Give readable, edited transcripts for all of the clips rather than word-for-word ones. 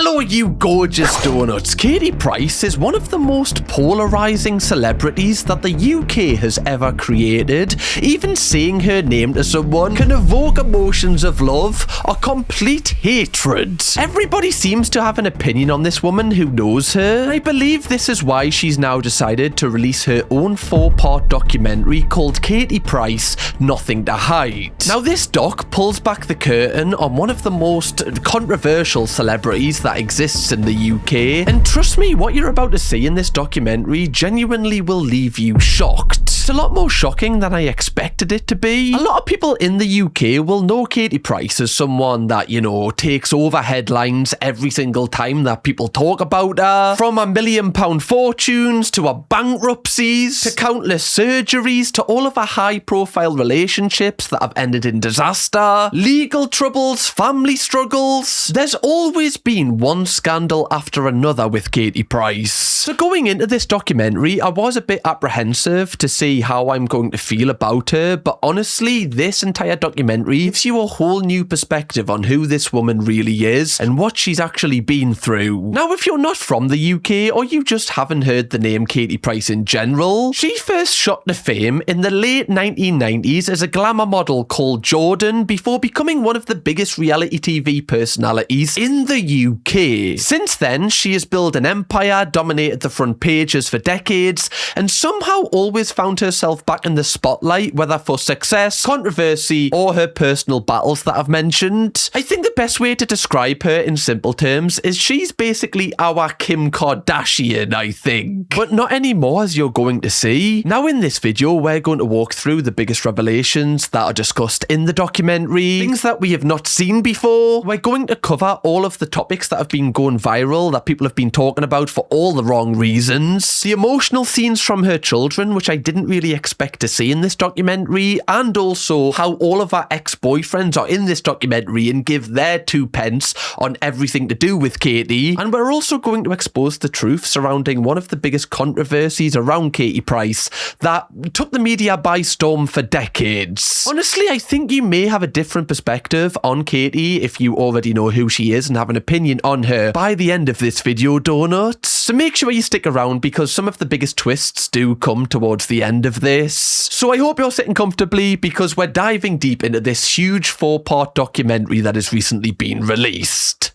Hello, you gorgeous donuts. Katie Price is one of the most polarizing celebrities that the UK has ever created. Even saying her name to someone can evoke emotions of love or complete hatred. Everybody seems to have an opinion on this woman who knows her. I believe this is why she's now decided to release her own 4-part documentary called Katie Price, Nothing to Hide. Now, this doc pulls back the curtain on one of the most controversial celebrities that exists in the UK, and trust me, what you're about to see in this documentary genuinely will leave you shocked. It's a lot more shocking than I expected it to be. A lot of people in the UK will know Katie Price as someone that, takes over headlines every single time that people talk about her. From £1 million fortunes to her bankruptcies to countless surgeries to all of her high-profile relationships that have ended in disaster, legal troubles, family struggles. There's always been one scandal after another with Katie Price. So going into this documentary, I was a bit apprehensive to see how I'm going to feel about her, but honestly, this entire documentary gives you a whole new perspective on who this woman really is and what she's actually been through. Now, if you're not from the UK or you just haven't heard the name Katie Price in general, she first shot to fame in the late 1990s as a glamour model called Jordan before becoming one of the biggest reality TV personalities in the UK. Since then, she has built an empire, dominated the front pages for decades, and somehow always found herself back in the spotlight, whether for success, controversy, or her personal battles that I've mentioned. I think the best way to describe her in simple terms is she's basically our Kim Kardashian, I think. But not anymore, as you're going to see. Now in this video, we're going to walk through the biggest revelations that are discussed in the documentary, things that we have not seen before. We're going to cover all of the topics that have been going viral, that people have been talking about for all the wrong reasons. The emotional scenes from her children, which I didn't really expect to see in this documentary, and also how all of our ex-boyfriends are in this documentary and give their 2 pence on everything to do with Katie. And we're also going to expose the truth surrounding one of the biggest controversies around Katie Price that took the media by storm for decades. Honestly, I think you may have a different perspective on Katie if you already know who she is and have an opinion on her by the end of this video, donuts. So make sure you stick around because some of the biggest twists do come towards the end of this. So I hope you're sitting comfortably because we're diving deep into this huge 4-part documentary that has recently been released.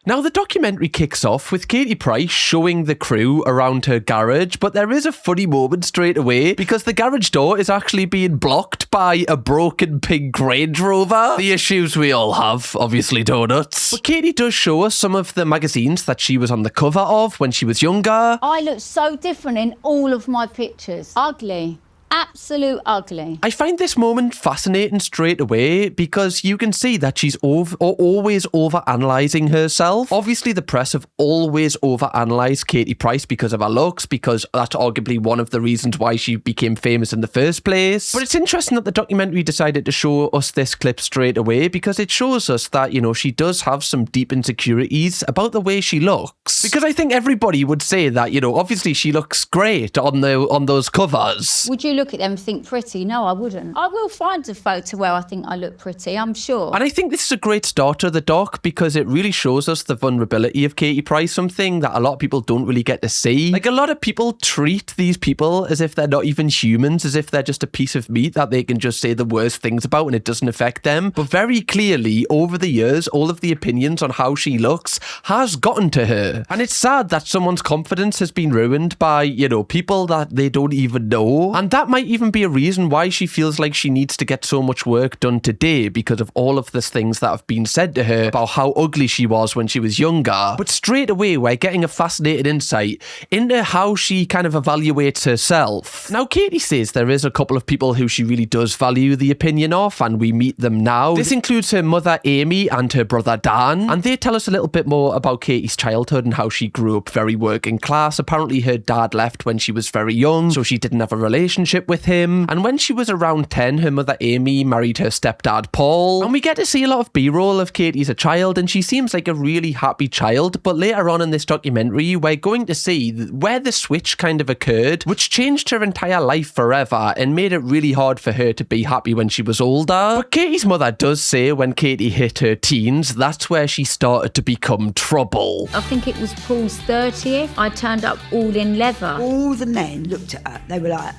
Now, the documentary kicks off with Katie Price showing the crew around her garage, but there is a funny moment straight away because the garage door is actually being blocked by a broken pink Range Rover. The issues we all have, obviously, donuts. But Katie does show us some of the magazines that she was on the cover of when she was younger. I look so different in all of my pictures. Ugly. Absolute ugly. I find this moment fascinating straight away because you can see that she's always over-analysing herself. Obviously, the press have always over-analysed Katie Price because of her looks, because that's arguably one of the reasons why she became famous in the first place. But it's interesting that the documentary decided to show us this clip straight away because it shows us that, she does have some deep insecurities about the way she looks. Because I think everybody would say that, obviously she looks great on those covers. Would you look at them and think pretty? No, I wouldn't. I will find a photo where I think I look pretty, I'm sure. And I think this is a great start to the doc because it really shows us the vulnerability of Katie Price, something that a lot of people don't really get to see. Like, a lot of people treat these people as if they're not even humans, as if they're just a piece of meat that they can just say the worst things about and it doesn't affect them. But very clearly, over the years, all of the opinions on how she looks has gotten to her. And it's sad that someone's confidence has been ruined by, people that they don't even know. And that might even be a reason why she feels like she needs to get so much work done today because of all of the things that have been said to her about how ugly she was when she was younger. But straight away, we're getting a fascinating insight into how she kind of evaluates herself. Now, Katie says there is a couple of people who she really does value the opinion of, and we meet them now. This includes her mother, Amy, and her brother, Dan, and they tell us a little bit more about Katie's childhood and how she grew up very working class. Apparently, her dad left when she was very young, so she didn't have a relationship relationship with him. And when she was around 10, her mother Amy married her stepdad Paul. And we get to see a lot of B-roll of Katie as a child, and she seems like a really happy child. But later on in this documentary, we're going to see where the switch kind of occurred, which changed her entire life forever and made it really hard for her to be happy when she was older. But Katie's mother does say when Katie hit her teens, that's where she started to become trouble. I think it was Paul's 30th. I turned up all in leather. All the men looked at her. They were like,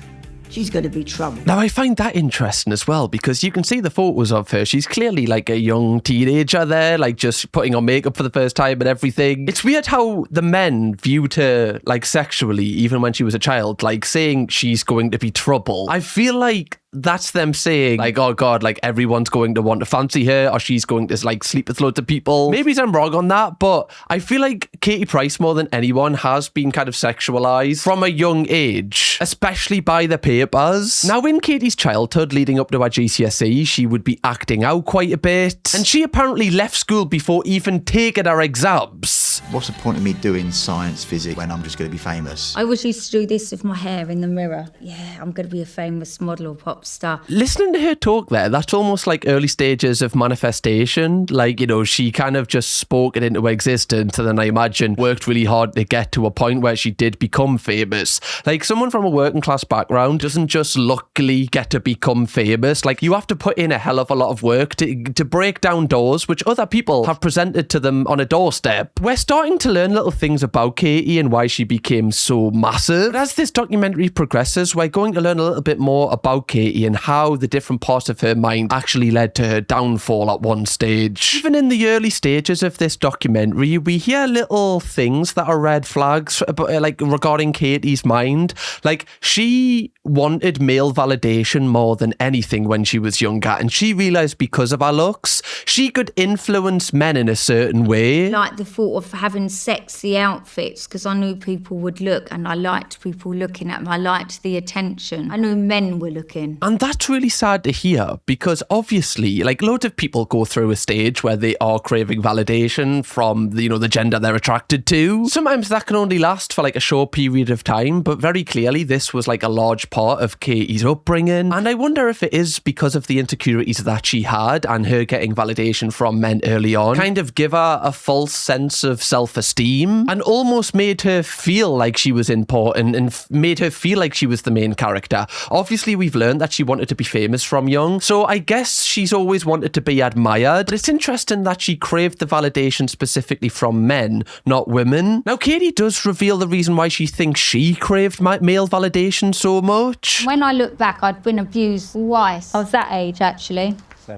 she's going to be trouble. Now, I find that interesting as well, because you can see the photos of her. She's clearly like a young teenager there, like just putting on makeup for the first time and everything. It's weird how the men viewed her like sexually, even when she was a child, like saying she's going to be trouble. I feel like that's them saying like, oh God, like everyone's going to want to fancy her, or she's going to like sleep with loads of people. Maybe I'm wrong on that, but I feel like Katie Price more than anyone has been kind of sexualized from a young age, especially by the papers. Now, in Katie's childhood leading up to her GCSE, she would be acting out quite a bit, and she apparently left school before even taking her exams. What's the point of me doing science, physics, when I'm just going to be famous? I always used to do this with my hair in the mirror. Yeah, I'm going to be a famous model or pop star. Listening to her talk there, that's almost like early stages of manifestation. Like, you know, she kind of just spoke it into existence, and then I imagine worked really hard to get to a point where she did become famous. Like, someone from a working class background doesn't just luckily get to become famous. Like, you have to put in a hell of a lot of work to break down doors which other people have presented to them on a doorstep. We're starting to learn little things about Katie and why she became so massive. But as this documentary progresses, we're going to learn a little bit more about Katie and how the different parts of her mind actually led to her downfall at one stage. Even in the early stages of this documentary, we hear little things that are red flags like regarding Katie's mind. Like, she wanted male validation more than anything when she was younger, and she realised because of her looks, she could influence men in a certain way. Like the thought of having sexy outfits, because I knew people would look, and I liked people looking at me. I liked the attention. I knew men were looking. And that's really sad to hear, because obviously, like, loads of people go through a stage where they are craving validation from, you know, the gender they're attracted to. Sometimes that can only last for like a short period of time, but very clearly this was like a large part of Katie's upbringing. And I wonder if it is because of the insecurities that she had and her getting validation from men early on kind of give her a false sense of self-esteem and almost made her feel like she was important and made her feel like she was the main character. Obviously, we've learned that she wanted to be famous from young, so I guess she's always wanted to be admired. But it's interesting that she craved the validation specifically from men, not women. Now, Katie does reveal the reason why she thinks she craved male validation so much. When I look back, I'd been abused twice. I was that age, actually.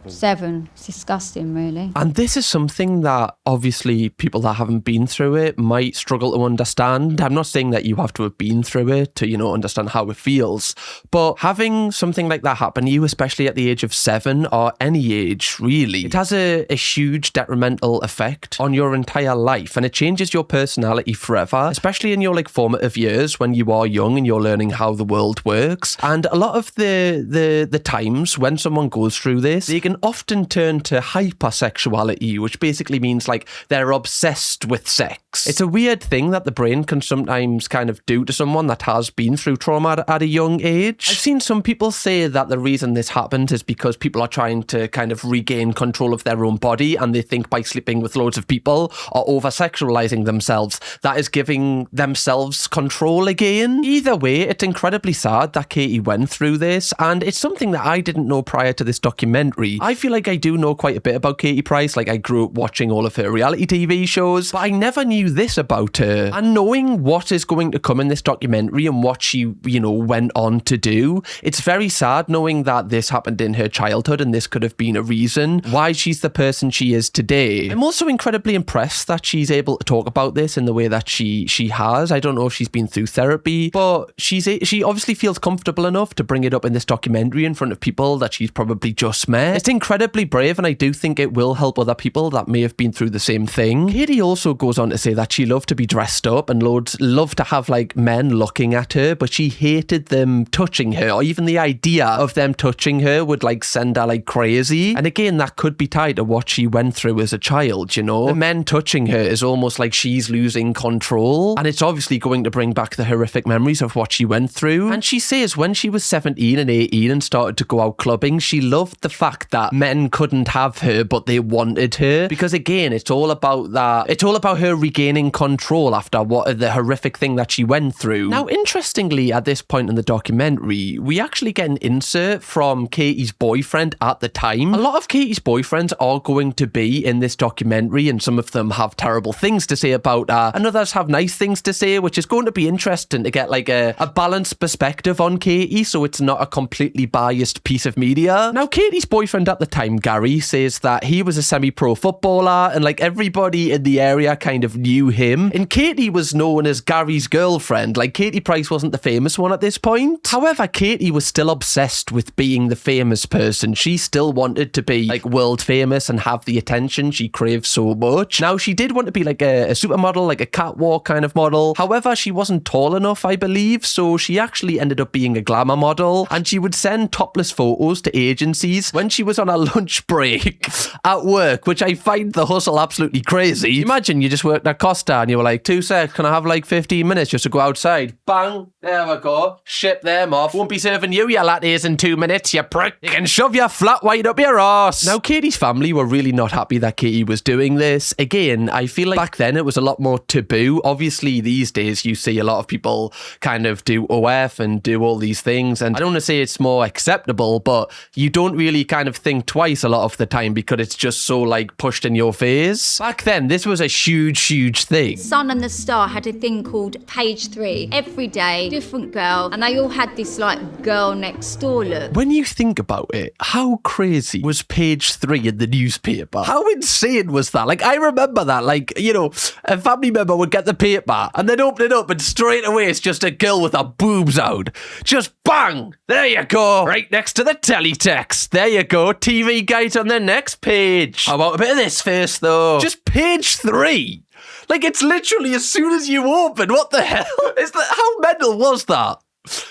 Seven. It's disgusting, really. And this is something that obviously people that haven't been through it might struggle to understand. I'm not saying that you have to have been through it to, you know, understand how it feels. But having something like that happen to you, especially at the age of 7 or any age, really, it has a huge detrimental effect on your entire life, and it changes your personality forever, especially in your like formative years when you are young and you're learning how the world works. And a lot of the times when someone goes through this, they can often turn to hypersexuality, which basically means like they're obsessed with sex. It's a weird thing that the brain can sometimes kind of do to someone that has been through trauma at a young age. I've seen some people say that the reason this happens is because people are trying to kind of regain control of their own body, and they think by sleeping with loads of people or over-sexualizing themselves, that is giving themselves control again. Either way, it's incredibly sad that Katie went through this, and it's something that I didn't know prior to this documentary. I feel like I do know quite a bit about Katie Price. Like, I grew up watching all of her reality TV shows, but I never knew this about her. And knowing what is going to come in this documentary and what she, you know, went on to do, it's very sad knowing that this happened in her childhood and this could have been a reason why she's the person she is today. I'm also incredibly impressed that she's able to talk about this in the way that she has. I don't know if she's been through therapy, but she obviously feels comfortable enough to bring it up in this documentary in front of people that she's probably just met. It's incredibly brave, and I do think it will help other people that may have been through the same thing. Katie also goes on to say that she loved to be dressed up and loved to have like men looking at her, but she hated them touching her, or even the idea of them touching her would like send her like crazy. And again, that could be tied to what she went through as a child, you know? The men touching her is almost like she's losing control, and it's obviously going to bring back the horrific memories of what she went through. And she says when she was 17 and 18 and started to go out clubbing, she loved the fact that men couldn't have her, but they wanted her, because again, it's all about that. It's all about her regaining control after the horrific thing that she went through. Now, interestingly, at this point in the documentary, we actually get an insert from Katie's boyfriend at the time. A lot of Katie's boyfriends are going to be in this documentary, and some of them have terrible things to say about her, and others have nice things to say, which is going to be interesting to get like a balanced perspective on Katie, so it's not a completely biased piece of media. Now, Katie's boyfriend at the time, Gary, says that he was a semi-pro footballer, and like everybody in the area kind of knew him, and Katie was known as Gary's girlfriend. Like, Katie Price wasn't the famous one at this point. However, Katie was still obsessed with being the famous person. She still wanted to be like world famous and have the attention she craved so much. Now, she did want to be like a supermodel, like a catwalk kind of model. However, she wasn't tall enough, I believe, so she actually ended up being a glamour model, and she would send topless photos to agencies when she was on a lunch break at work, which I find the hustle absolutely crazy. Imagine you just worked at Costa and you were like, 2 secs, can I have like 15 minutes just to go outside? Bang, there we go, ship them off. Won't be serving you your lattes in 2 minutes, you prick. You can shove your flat white up your arse. Now, Katie's family were really not happy that Katie was doing this. Again, I feel like back then it was a lot more taboo. Obviously, these days you see a lot of people kind of do OF and do all these things, and I don't want to say it's more acceptable, but you don't really kind of think twice a lot of the time because it's just so like pushed in your face. Back then, this was a huge thing. Sun and the Star had a thing called Page 3. Every day, different girl, and they all had this like girl next door look. When you think about it, how crazy was Page 3 in the newspaper? How insane was that? Like, I remember that, like, you know, a family member would get the paper and then open it up and straight away it's just a girl with her boobs out. Just bang! There you go. Right next to the teletext. There you go. TV guide on the next page. How about a bit of this first, though? Just Page 3. Like, it's literally as soon as you open. What the hell? Is that? How mental was that?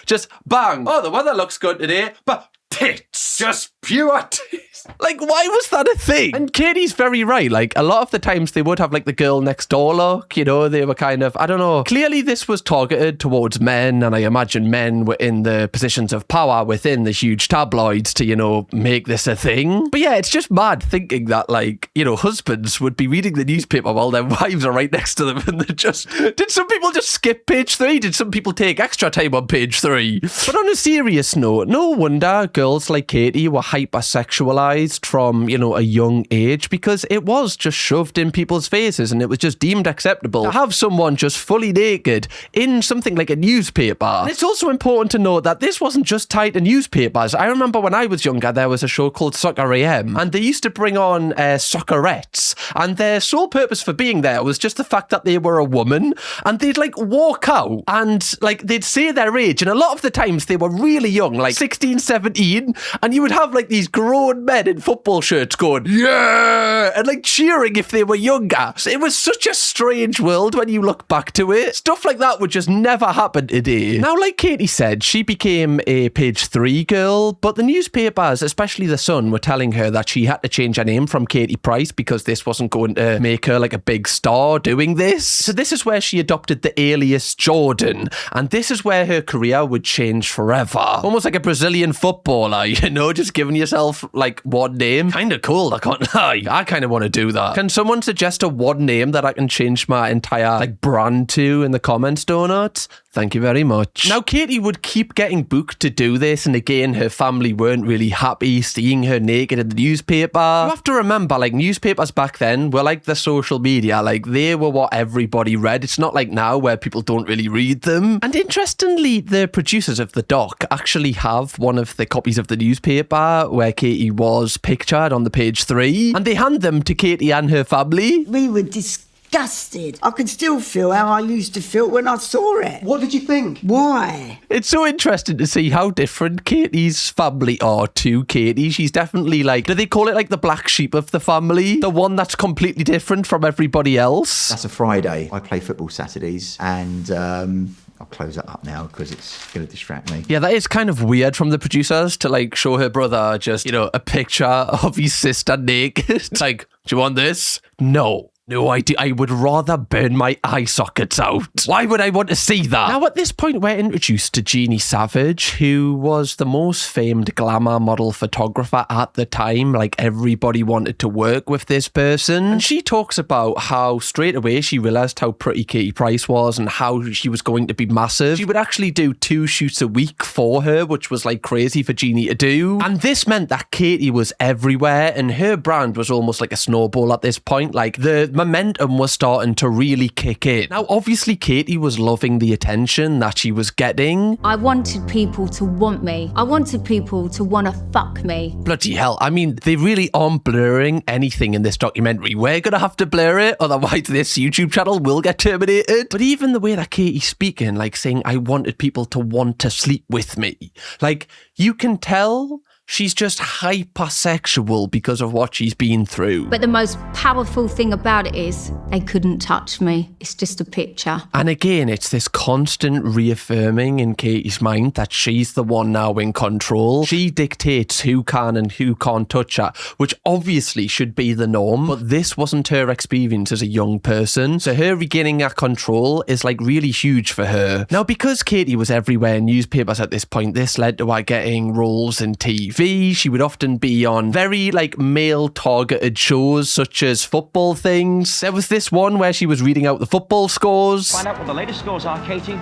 Just bang. Oh, the weather looks good today. But tits. Just pure tits. Like, why was that a thing? And Katie's very right. Like, a lot of the times they would have like the girl next door look, you know, they were kind of, I don't know. Clearly this was targeted towards men, and I imagine men were in the positions of power within the huge tabloids to, you know, make this a thing. But yeah, it's just mad thinking that, like, you know, husbands would be reading the newspaper while their wives are right next to them, and they just, did some people just skip Page 3? Did some people take extra time on Page 3? But on a serious note, no wonder girls like Katie were hypersexualized from, you know, a young age, because it was just shoved in people's faces and it was just deemed acceptable to have someone just fully naked in something like a newspaper. And it's also important to note that this wasn't just tied to newspapers. I remember when I was younger, there was a show called Soccer AM, and they used to bring on soccerettes, and their sole purpose for being there was just the fact that they were a woman, and they'd like walk out and like they'd say their age, and a lot of the times they were really young, like 16, 17, and you would have like these grown men in football shirts going, yeah, and like cheering if they were younger. So it was such a strange world when you look back to it. Stuff like that would just never happen today. Now, like Katie said, she became a Page 3 girl, but the newspapers, especially The Sun, were telling her that she had to change her name from Katie Price because this wasn't going to make her like a big star doing this. So this is where she adopted the alias Jordan, and this is where her career would change forever. Almost like a Brazilian footballer, you know, just giving yourself like one name. Kinda cool, I can't lie. I kind of want to do that. Can someone suggest a one name that I can change my entire like brand to in the comments, donuts? Thank you very much. Now, Katie would keep getting booked to do this, and again, her family weren't really happy seeing her naked in the newspaper. You have to remember, like, newspapers back then were like the social media. Like, they were what everybody read. It's not like now where people don't really read them. And interestingly, the producers of the doc actually have one of the copies of the newspaper where Katie was pictured on the Page 3, and they hand them to Katie and her family. We were disgusted disgusted. I can still feel how I used to feel when I saw it. What did you think? Why? It's so interesting to see how different Katie's family are to Katie. She's definitely like, do they call it like the black sheep of the family? The one that's completely different from everybody else? That's a Friday. I play football Saturdays, and I'll close that up now because it's going to distract me. Yeah, that is kind of weird from the producers to like show her brother just, a picture of his sister naked. It's like, do you want this? No. No, I would rather burn my eye sockets out. Why would I want to see that? Now, at this point, we're introduced to Jeannie Savage, who was the most famed glamour model photographer at the time. Like, everybody wanted to work with this person. And she talks about how straight away she realised how pretty Katie Price was and how she was going to be massive. She would actually do 2 shoots a week for her, which was like crazy for Jeannie to do. And this meant that Katie was everywhere and her brand was almost like a snowball at this point. Like, the momentum was starting to really kick in. Now, obviously, Katie was loving the attention that she was getting. I wanted people to want me. I wanted people to want to fuck me. Bloody hell. I mean, they really aren't blurring anything in this documentary. We're going to have to blur it, otherwise this YouTube channel will get terminated. But even the way that Katie's speaking, like saying, I wanted people to want to sleep with me. Like, you can tell she's just hypersexual because of what she's been through. But the most powerful thing about it is they couldn't touch me. It's just a picture. And again, it's this constant reaffirming in Katie's mind that she's the one now in control. She dictates who can and who can't touch her, which obviously should be the norm. But this wasn't her experience as a young person. So her regaining that control is like really huge for her. Now, because Katie was everywhere in newspapers at this point, this led to her getting roles in TV. She would often be on very like male targeted shows such as football things. There was this one where she was reading out the football scores. Find out what the latest scores are, Katie.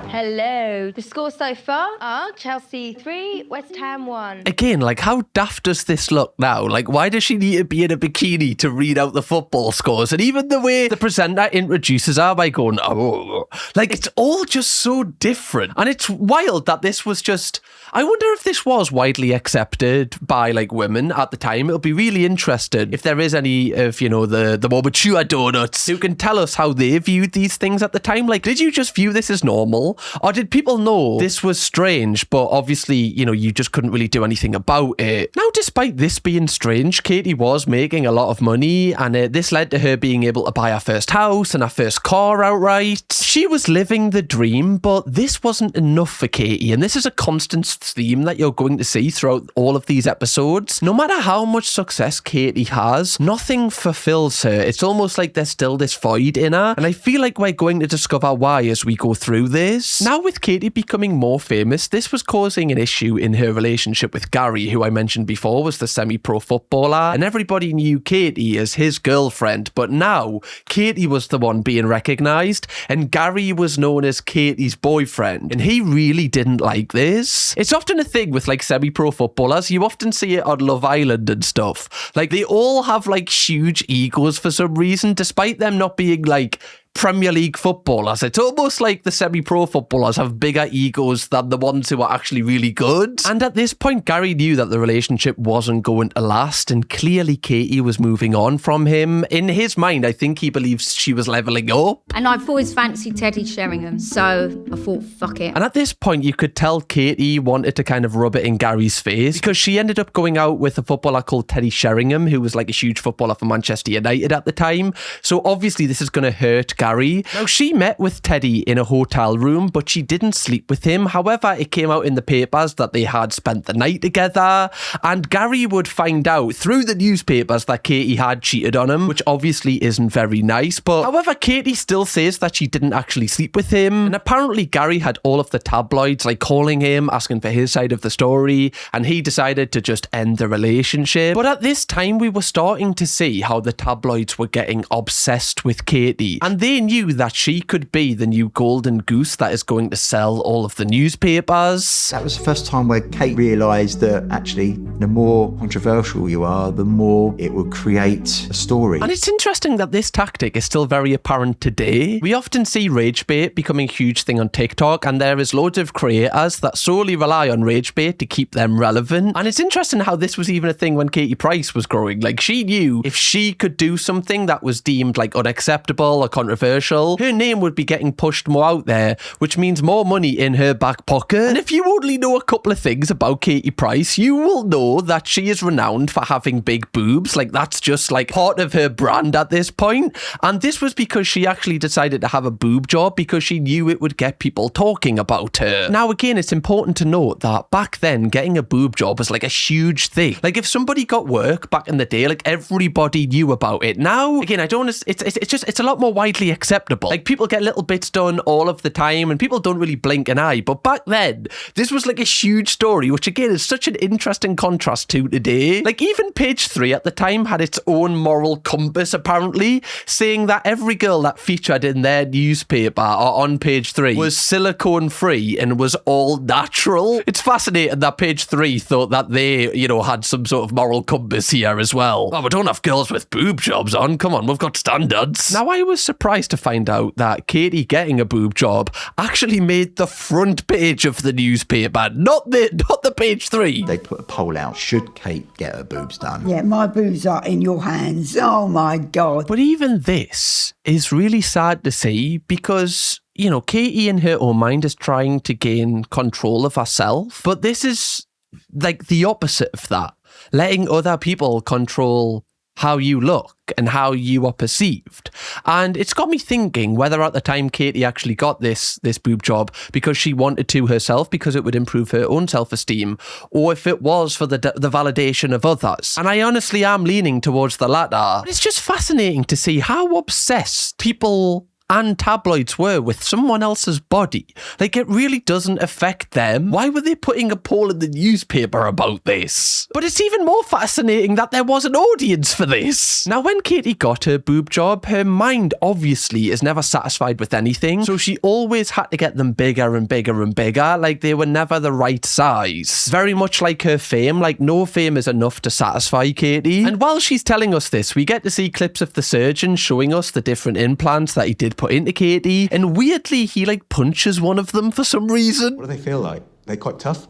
Hello. The score so far are Chelsea 3, West Ham 1. Again, like how daft does this look now? Like why does she need to be in a bikini to read out the football scores? And even the way the presenter introduces her by going, oh, like it's all just so different. And it's wild that this was just, I wonder if this was widely accepted by like women at the time. It'll be really interesting if there is any of, the more mature donuts who can tell us how they viewed these things at the time. Like, did you just view this as normal? Or did people know this was strange, but obviously, you just couldn't really do anything about it? Now, despite this being strange, Katie was making a lot of money, and this led to her being able to buy her first house and her first car outright. She was living the dream, but this wasn't enough for Katie, and this is a constant theme that you're going to see throughout all of these episodes. No matter how much success Katie has, nothing fulfills her. It's almost like there's still this void in her, and I feel like we're going to discover why as we go through this. Now, with Katie becoming more famous, this was causing an issue in her relationship with Gary, who I mentioned before was the semi-pro footballer, and everybody knew Katie as his girlfriend, but now Katie was the one being recognised, and Gary was known as Katie's boyfriend, and he really didn't like this. It's often a thing with like semi-pro footballers. You often see it on Love Island and stuff. Like they all have like huge egos for some reason, despite them not being like Premier League footballers. It's almost like the semi-pro footballers have bigger egos than the ones who are actually really good. And at this point, Gary knew that the relationship wasn't going to last, and clearly Katie was moving on from him. In his mind, I think he believes she was levelling up. And I've always fancied Teddy Sheringham, so I thought, fuck it. And at this point, you could tell Katie wanted to kind of rub it in Gary's face, because she ended up going out with a footballer called Teddy Sheringham, who was like a huge footballer for Manchester United at the time. So obviously this is going to hurt Gary. Now, she met with Teddy in a hotel room, but she didn't sleep with him. However, it came out in the papers that they had spent the night together, and Gary would find out through the newspapers that Katie had cheated on him, which obviously isn't very nice. But however, Katie still says that she didn't actually sleep with him, and apparently Gary had all of the tabloids like calling him, asking for his side of the story, and he decided to just end the relationship. But at this time, we were starting to see how the tabloids were getting obsessed with Katie, and they they knew that she could be the new golden goose that is going to sell all of the newspapers. That was the first time where Kate realised that actually the more controversial you are, the more it will create a story. And it's interesting that this tactic is still very apparent today. We often see rage bait becoming a huge thing on TikTok, and there is loads of creators that solely rely on rage bait to keep them relevant. And it's interesting how this was even a thing when Katie Price was growing. Like, she knew if she could do something that was deemed like unacceptable or controversial, her name would be getting pushed more out there, which means more money in her back pocket. And if you only know a couple of things about Katie Price, you will know that she is renowned for having big boobs. Like, that's just like part of her brand at this point. And this was because she actually decided to have a boob job because she knew it would get people talking about her. Now, again, it's important to note that back then, getting a boob job was like a huge thing. Like, if somebody got work back in the day, like, everybody knew about it. Now, again, I don't, it's a lot more widely acceptable. Like, people get little bits done all of the time and people don't really blink an eye. But back then, this was like a huge story, which again is such an interesting contrast to today. Like, even Page 3 at the time had its own moral compass, apparently, saying that every girl that featured in their newspaper or on Page 3 was silicone free and was all natural. It's fascinating that Page 3 thought that they, you know, had some sort of moral compass here as well. Oh, we don't have girls with boob jobs on. Come on, we've got standards. Now, I was surprised to find out that Katie getting a boob job actually made the front page of the newspaper, not the Page 3. They put a poll out, should Kate get her boobs done? Yeah, my boobs are in your hands. Oh my God. But even this is really sad to see because, you know, Katie in her own mind is trying to gain control of herself. But this is like the opposite of that. Letting other people control how you look and how you are perceived. And it's got me thinking whether at the time Katie actually got this boob job because she wanted to herself, because it would improve her own self-esteem, or if it was for the validation of others. And I honestly am leaning towards the latter. But it's just fascinating to see how obsessed people and tabloids were with someone else's body. Like, it really doesn't affect them. Why were they putting a poll in the newspaper about this? But it's even more fascinating that there was an audience for this. Now, when Katie got her boob job, her mind obviously is never satisfied with anything, so she always had to get them bigger and bigger and bigger. Like, they were never the right size. Very much like her fame. Like, no fame is enough to satisfy Katie. And while she's telling us this, we get to see clips of the surgeon showing us the different implants that he did put into Katie, and weirdly he like punches one of them for some reason. What do they feel like? They're quite tough?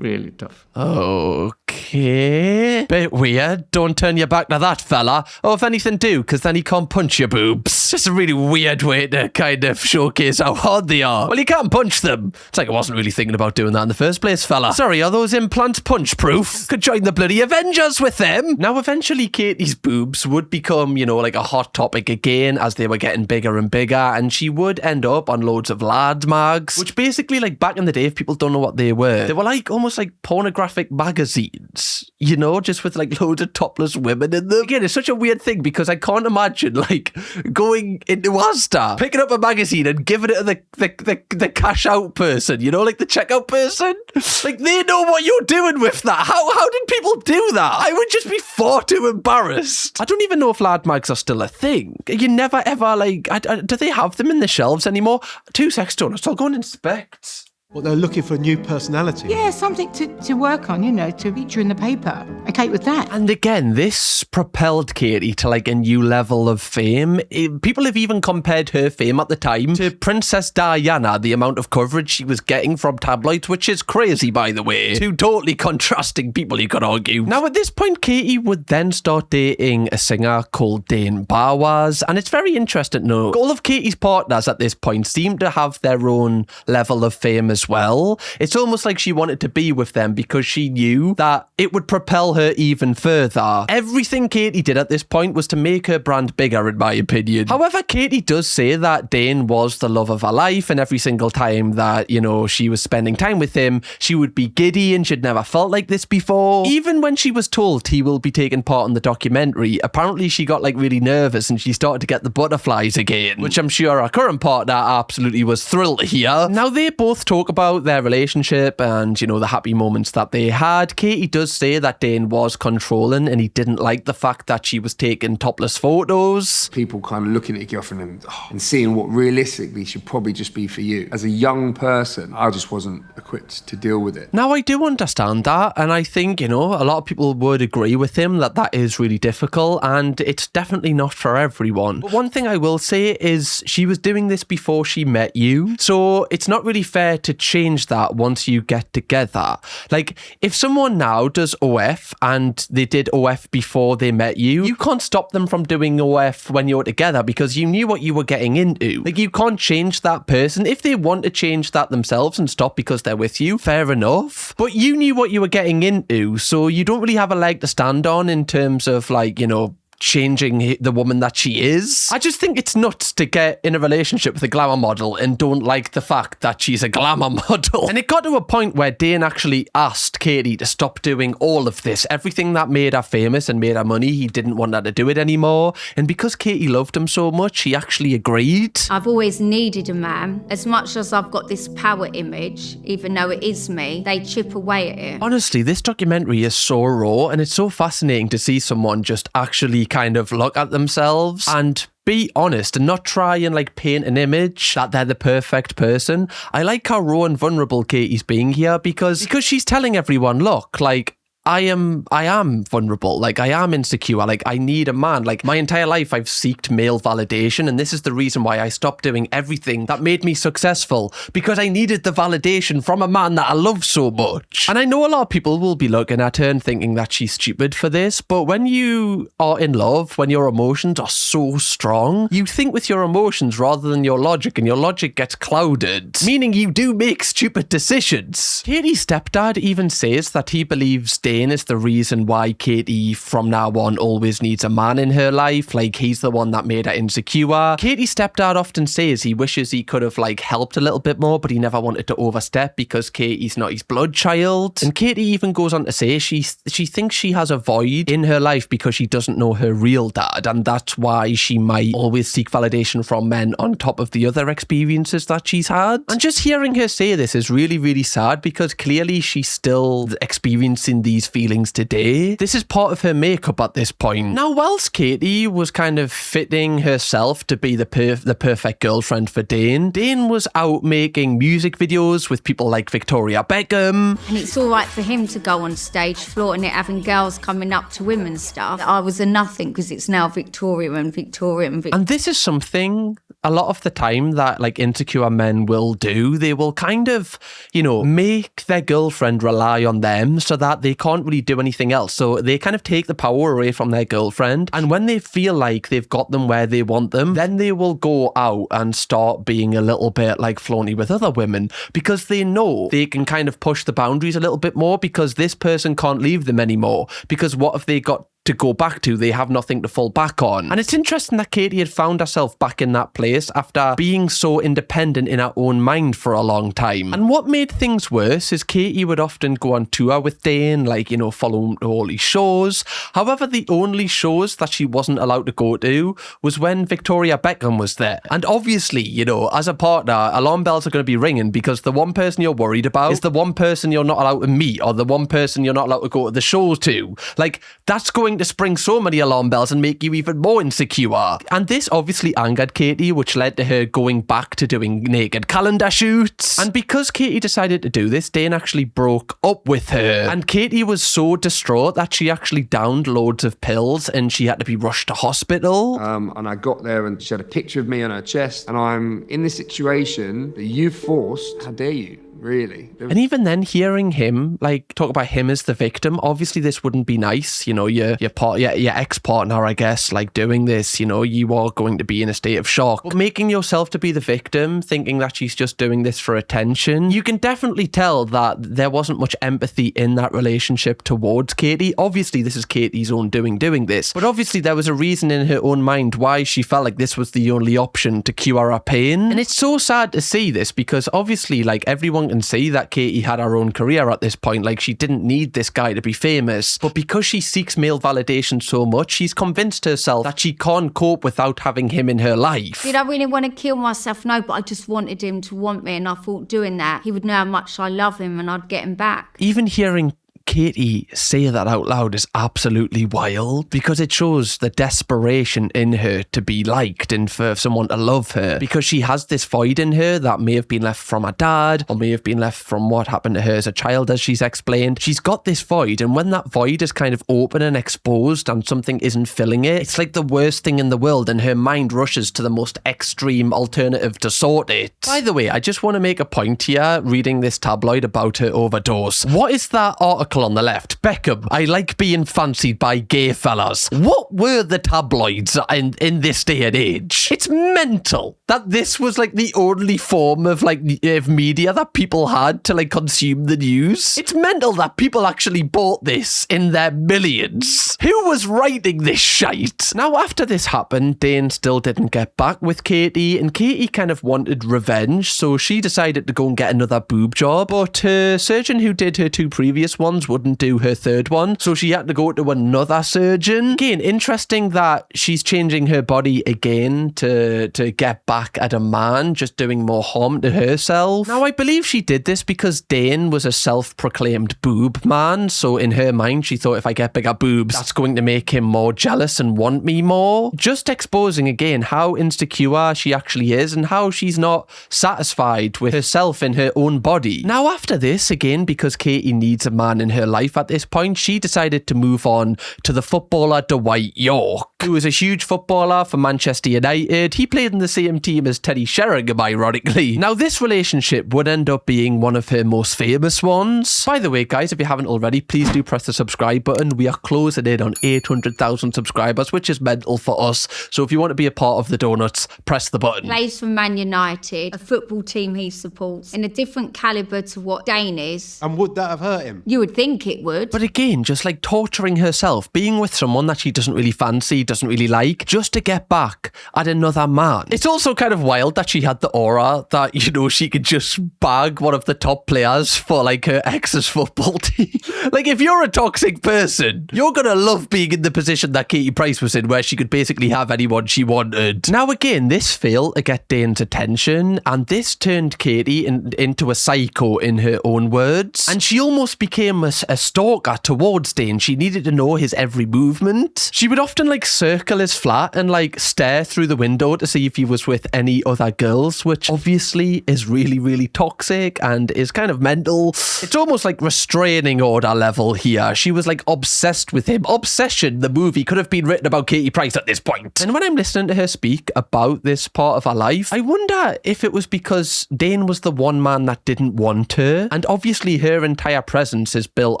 Really tough. Okay. Bit weird. Don't turn your back to that fella. Or if anything, do, because then he can't punch your boobs. Just a really weird way to kind of showcase how hard they are. Well, you can't punch them. It's like I wasn't really thinking about doing that in the first place, fella. Sorry, are those implants punch-proof? Could join the bloody Avengers with them. Now, eventually, Katie's boobs would become, you know, like a hot topic again as they were getting bigger and bigger, and she would end up on loads of lad mags, which basically, like back in the day, if people don't know what they were like almost like pornographic magazines, you know, just with like loads of topless women in them. Again, it's such a weird thing because I can't imagine like going into Asda, picking up a magazine and giving it to the cash out person, you know, like the checkout person. Like, they know what you're doing with that. How did people do that? I would just be far too embarrassed. I don't even know if lad mags are still a thing. You never ever like, do they have them in the shelves anymore? 2 seconds, donuts, I'll go and inspect. Well, they're looking for a new personality. Yeah, something to work on, you know, to feature in the paper. Okay with that. And again, this propelled Katie to like a new level of fame. People have even compared her fame at the time to Princess Diana, the amount of coverage she was getting from tabloids, which is crazy, by the way. Two totally contrasting people, you could argue. Now, at this point, Katie would then start dating a singer called Dane Bowers, and it's very interesting to know all of Katie's partners at this point seem to have their own level of fame as well. It's almost like she wanted to be with them because she knew that it would propel her even further. Everything Katie did at this point was to make her brand bigger, in my opinion. However, Katie does say that Dane was the love of her life, and every single time that, you know, she was spending time with him, she would be giddy and she'd never felt like this before. Even when she was told he will be taking part in the documentary, apparently she got like really nervous and she started to get the butterflies again, which I'm sure our current partner absolutely was thrilled to hear. Now, they both talk about their relationship and, you know, the happy moments that they had, Katie does say that Dane was controlling and he didn't like the fact that she was taking topless photos. People kind of looking at your girlfriend and seeing what realistically should probably just be for you. As a young person, I just wasn't equipped to deal with it. Now, I do understand that, and I think, you know, a lot of people would agree with him that that is really difficult, and it's definitely not for everyone. But one thing I will say is she was doing this before she met you, so it's not really fair to change that once you get together. Like, if someone now does OF and they did OF before they met you, you can't stop them from doing OF when you're together because you knew what you were getting into. Like, you can't change that person. If they want to change that themselves and stop because they're with you, fair enough. But you knew what you were getting into, so you don't really have a leg to stand on in terms of, like, you know, changing the woman that she is. I just think it's nuts to get in a relationship with a glamour model and don't like the fact that she's a glamour model. And it got to a point where Dane actually asked Katie to stop doing all of this. Everything that made her famous and made her money, he didn't want her to do it anymore. And because Katie loved him so much, he actually agreed. I've always needed a man. As much as I've got this power image, even though it is me, they chip away at it. Honestly, this documentary is so raw and it's so fascinating to see someone just actually kind of look at themselves and be honest and not try and like paint an image that they're the perfect person. I like how raw and vulnerable Katie's being here because she's telling everyone, look, like, I am vulnerable. Like, I am insecure. Like, I need a man. Like, my entire life I've sought male validation, and this is the reason why I stopped doing everything that made me successful, because I needed the validation from a man that I love so much. And I know a lot of people will be looking at her and thinking that she's stupid for this, but when you are in love, when your emotions are so strong, you think with your emotions rather than your logic, and your logic gets clouded, meaning you do make stupid decisions. Katie's stepdad even says that he believes Dane is the reason why Katie from now on always needs a man in her life. Like, he's the one that made her insecure. Katie's stepdad often says he wishes he could have like helped a little bit more, but he never wanted to overstep because Katie's not his blood child. And Katie even goes on to say she thinks she has a void in her life because she doesn't know her real dad, and that's why she might always seek validation from men on top of the other experiences that she's had. And just hearing her say this is really, really sad because clearly she's still experiencing these feelings today. This is part of her makeup at this point. Now, whilst Katie was kind of fitting herself to be the perfect girlfriend for Dane, Dane was out making music videos with people like Victoria Beckham. And it's all right for him to go on stage flaunting it, having girls coming up to him and stuff. I was a nothing because it's now Victoria and Victoria and Victoria. And this is something a lot of the time that like insecure men will do. They will kind of, you know, make their girlfriend rely on them so that they can't really do anything else. So they kind of take the power away from their girlfriend. And when they feel like they've got them where they want them, then they will go out and start being a little bit like flaunty with other women because they know they can kind of push the boundaries a little bit more because this person can't leave them anymore. Because what have they got to go back to? They have nothing to fall back on. And it's interesting that Katie had found herself back in that place after being so independent in her own mind for a long time. And what made things worse is Katie would often go on tour with Dane, like, you know, follow him to all his shows. However, the only shows that she wasn't allowed to go to was when Victoria Beckham was there. And obviously, you know, as a partner, alarm bells are going to be ringing because the one person you're worried about is the one person you're not allowed to meet or the one person you're not allowed to go to the shows to. Like, that's going to spring so many alarm bells and make you even more insecure. And this obviously angered Katie, which led to her going back to doing naked calendar shoots. And because Katie decided to do this, Dane actually broke up with her. And Katie was so distraught that she actually downed loads of pills and she had to be rushed to hospital. And I got there and she had a picture of me on her chest, and I'm in this situation that you forced. How dare you? Really. And even then, hearing him like talk about him as the victim, obviously this wouldn't be nice. You know, your ex-partner, I guess, like doing this, you know, you are going to be in a state of shock. But making yourself to be the victim, thinking that she's just doing this for attention, you can definitely tell that there wasn't much empathy in that relationship towards Katie. Obviously, this is Katie's own doing this. But obviously there was a reason in her own mind why she felt like this was the only option to cure her pain. And it's so sad to see this because obviously, like, everyone can see that Katie had her own career at this point. Like, she didn't need this guy to be famous, but because she seeks male validation validation so much, she's convinced herself that she can't cope without having him in her life. Did I really want to kill myself? No, but I just wanted him to want me, and I thought doing that, he would know how much I love him and I'd get him back. Even hearing Katie say that out loud is absolutely wild, because it shows the desperation in her to be liked and for someone to love her, because she has this void in her that may have been left from her dad or may have been left from what happened to her as a child, as she's explained. She's got this void, and when that void is kind of open and exposed and something isn't filling it, it's like the worst thing in the world, and her mind rushes to the most extreme alternative to sort it. By the way, I just want to make a point here reading this tabloid about her overdose. What is that article on the left? Beckham, I like being fancied by gay fellas. What were the tabloids in this day and age? It's mental that this was like the only form of of media that people had to like consume the news. It's mental that people actually bought this in their millions. Who was writing this shite? Now, after this happened, Dane still didn't get back with Katie, and Katie kind of wanted revenge, so she decided to go and get another boob job, but her surgeon who did her 2 previous ones wouldn't do her 3rd one, so she had to go to another surgeon. Again, interesting that she's changing her body again to get back at a man, just doing more harm to herself. Now, I believe she did this because Dane was a self-proclaimed boob man, so in her mind, she thought if I get bigger boobs, that's going to make him more jealous and want me more. Just exposing again how insecure she actually is and how she's not satisfied with herself in her own body. Now, after this, again, because Katie needs a man in her life at this point, she decided to move on to the footballer Dwight York, who was a huge footballer for Manchester United. He played in the same team as Teddy Sheringham, ironically. Now, this relationship would end up being one of her most famous ones. By the way, guys, if you haven't already, please do press the subscribe button. We are closing in on 800,000 subscribers, which is mental for us. So if you want to be a part of the donuts, press the button. Plays for Man United, a football team he supports, in a different calibre to what Dane is. And would that have hurt him? You would think it would. But again, just like torturing herself, being with someone that she doesn't really fancy, doesn't really like, just to get back at another man. It's also kind of wild that she had the aura that, you know, she could just bag one of the top players for like her ex's football team. Like, if you're a toxic person, you're gonna love being in the position that Katie Price was in, where she could basically have anyone she wanted. Now again, this failed to get Dane's attention, and this turned Katie into a psycho in her own words, and she almost became a stalker towards Dane. She needed to know his every movement. She would often like circle his flat and like stare through the window to see if he was with any other girls, which obviously is really, really toxic and is kind of mental. It's almost like restraining order level here. She was like obsessed with him. Obsession, the movie, could have been written about Katie Price at this point. And when I'm listening to her speak about this part of her life, I wonder if it was because Dane was the one man that didn't want her, and obviously her entire presence is built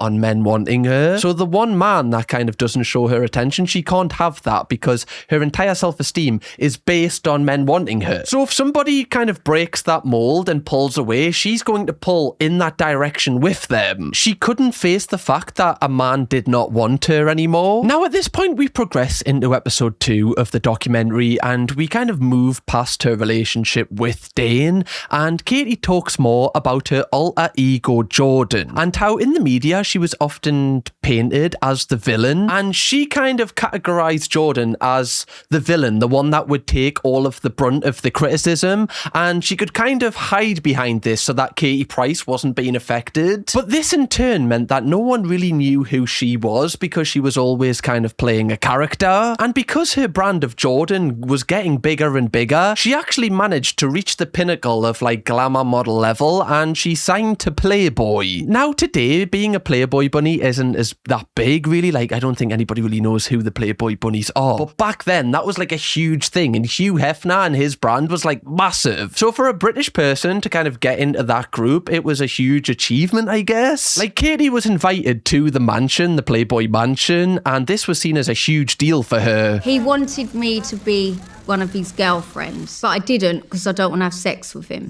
on men wanting her. So the one man that kind of doesn't show her attention, she can't have that because her entire self-esteem is based on men wanting her. So if somebody kind of breaks that mold and pulls away, she's going to pull in that direction with them. She couldn't face the fact that a man did not want her anymore. Now at this point we progress into episode 2 of the documentary, and we kind of move past her relationship with Dane, and Katie talks more about her alter ego Jordan, and how in the media she was often painted as the villain, and she kind of categorized Jordan as the villain, the one that would take all of the brunt of the criticism, and she could kind of hide behind this so that Katie Price wasn't being affected. But this in turn meant that no one really knew who she was, because she was always kind of playing a character, and because her brand of Jordan was getting bigger and bigger, she actually managed to reach the pinnacle of like glamour model level, and she signed to Playboy. Now today, being a Playboy bunny isn't as that big really. Like, I don't think anybody really knows who the Playboy bunnies are, but back then that was like a huge thing, and Hugh Hefner and his brand was like massive. So for a British person to kind of get into that group, it was a huge achievement, I guess. Like, Katie was invited to the mansion, the Playboy mansion, and this was seen as a huge deal for her. He wanted me to be one of his girlfriends, but I didn't because I don't want to have sex with him.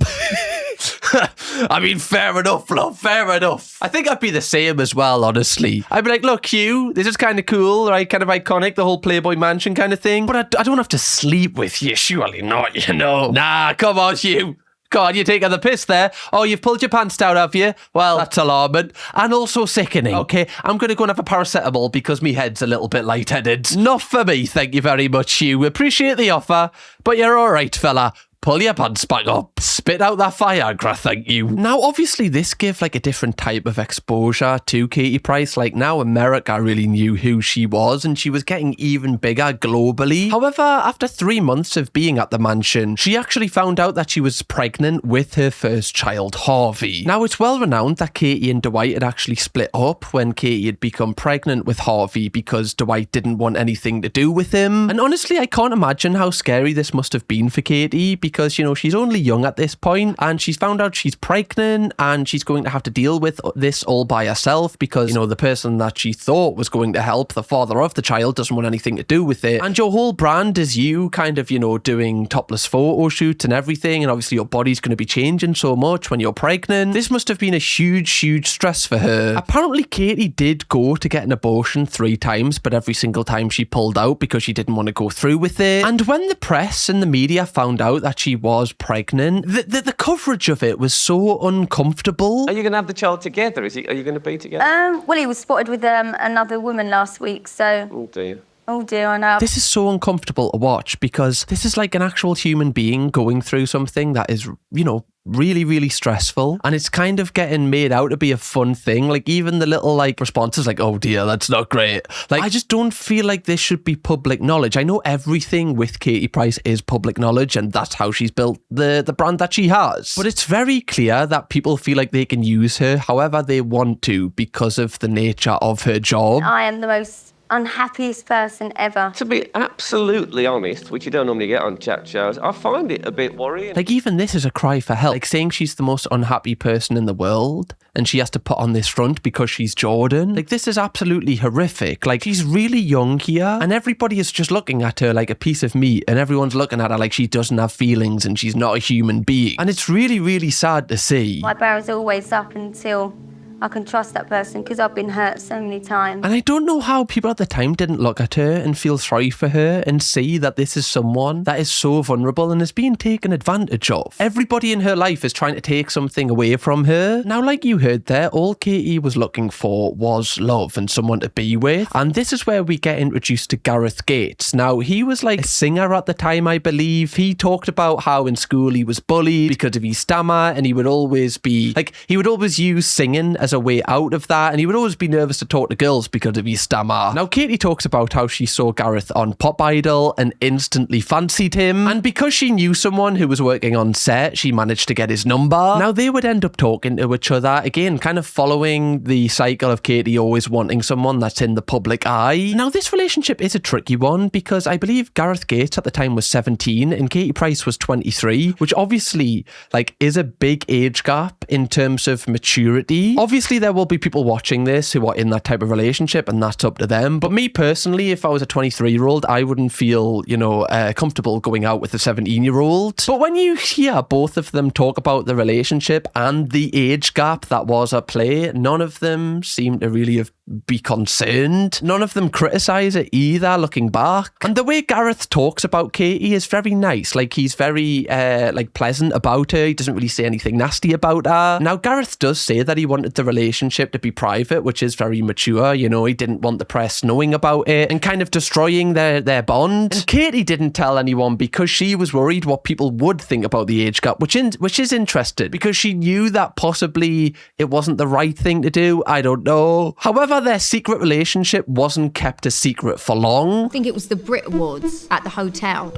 I mean, fair enough, love, fair enough. I think I'd be the same as well, honestly. I'd be like, look, Hugh, this is kind of cool, right? Kind of iconic, the whole Playboy mansion kind of thing. But I don't have to sleep with you, surely not, you know. Nah, come on, Hugh. God, you're taking the piss there. Oh, you've pulled your pants down, have you? Well, that's alarming. And also sickening. Okay, I'm going to go and have a paracetamol because me head's a little bit lightheaded. Not for me, thank you very much, Hugh. Appreciate the offer, but you're all right, fella. Pull your pants back up. Spit out that Viagra, thank you. Now, obviously, this gave like a different type of exposure to Katie Price. Like now America really knew who she was and she was getting even bigger globally. However, after 3 months of being at the mansion, she actually found out that she was pregnant with her first child, Harvey. Now, it's well renowned that Katie and Dwight had actually split up when Katie had become pregnant with Harvey because Dwight didn't want anything to do with him. And honestly, I can't imagine how scary this must have been for Katie because, you know, she's only young at this point and she's found out she's pregnant and she's going to have to deal with this all by herself because, you know, the person that she thought was going to help, the father of the child, doesn't want anything to do with it. And your whole brand is you kind of, you know, doing topless photo shoots and everything. And obviously your body's going to be changing so much when you're pregnant. This must have been a huge, huge stress for her. Apparently, Katie did go to get an abortion 3 times, but every single time she pulled out because she didn't want to go through with it. And when the press and the media found out that she was pregnant, the coverage of it was so uncomfortable. Are you going to have the child together? Are you going to be together? Well, he was spotted with another woman last week, so... Oh, dear. Oh dear, I know. This is so uncomfortable to watch because this is like an actual human being going through something that is, you know, really, really stressful. And it's kind of getting made out to be a fun thing. Like even the little like responses like, oh dear, that's not great. Like I just don't feel like this should be public knowledge. I know everything with Katie Price is public knowledge and that's how she's built the brand that she has. But it's very clear that people feel like they can use her however they want to because of the nature of her job. I am the most unhappiest person ever. To be absolutely honest, which you don't normally get on chat shows, I find it a bit worrying. Like even this is a cry for help. Like saying she's the most unhappy person in the world and she has to put on this front because she's Jordan. Like this is absolutely horrific. Like she's really young here and everybody is just looking at her like a piece of meat and everyone's looking at her like she doesn't have feelings and she's not a human being. And it's really, really sad to see. My barrel's always up until I can trust that person because I've been hurt so many times. And I don't know how people at the time didn't look at her and feel sorry for her and see that this is someone that is so vulnerable and is being taken advantage of. Everybody in her life is trying to take something away from her. Now, like you heard there, all Katie was looking for was love and someone to be with. And this is where we get introduced to Gareth Gates. Now, he was like a singer at the time, I believe. He talked about how in school he was bullied because of his stammer and he would always be like, he would always use singing as a way out of that and he would always be nervous to talk to girls because of his stammer. Now Katie talks about how she saw Gareth on Pop Idol and instantly fancied him, and because she knew someone who was working on set, she managed to get his number. Now they would end up talking to each other again, kind of following the cycle of Katie always wanting someone that's in the public eye. Now this relationship is a tricky one because I believe Gareth Gates at the time was 17 and Katie Price was 23, which obviously like is a big age gap in terms of maturity. Obviously there will be people watching this who are in that type of relationship and that's up to them. But me personally, if I was a 23-year-old, I wouldn't feel, you know, comfortable going out with a 17-year-old. But when you hear both of them talk about the relationship and the age gap that was at play, none of them seem to really be concerned. None of them criticise it either, looking back. And the way Gareth talks about Katie is very nice. Like he's very like pleasant about her. He doesn't really say anything nasty about her. Now Gareth does say that he wanted the relationship to be private, which is very mature. You know, he didn't want the press knowing about it and kind of destroying their bond. And Katie didn't tell anyone because she was worried what people would think about the age gap, which is interesting because she knew that possibly it wasn't the right thing to do. I don't know. However, their secret relationship wasn't kept a secret for long. I think it was the Brit Awards at the hotel.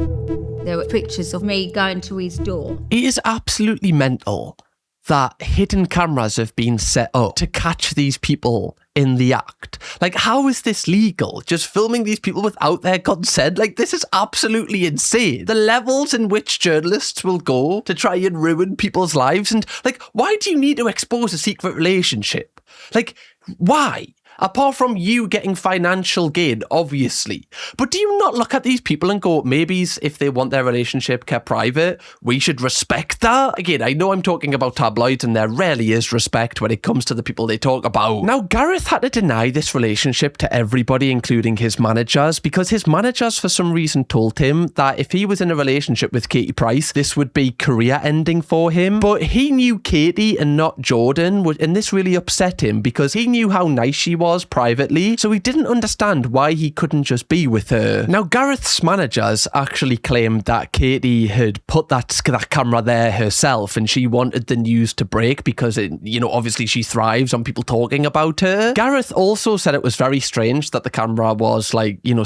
There were pictures of me going to his door. It is absolutely mental that hidden cameras have been set up to catch these people in the act. Like, how is this legal? Just filming these people without their consent? Like, this is absolutely insane. The levels in which journalists will go to try and ruin people's lives. And, like, why do you need to expose a secret relationship? Like, why? Apart from you getting financial gain, obviously. But do you not look at these people and go, maybe if they want their relationship kept private, we should respect that? Again, I know I'm talking about tabloids and there rarely is respect when it comes to the people they talk about. Now, Gareth had to deny this relationship to everybody, including his managers, because his managers for some reason told him that if he was in a relationship with Katie Price, this would be career ending for him. But he knew Katie and not Jordan, and this really upset him because he knew how nice she was privately, so he didn't understand why he couldn't just be with her. Now, Gareth's managers actually claimed that Katie had put that camera there herself and she wanted the news to break because, obviously she thrives on people talking about her. Gareth also said it was very strange that the camera was,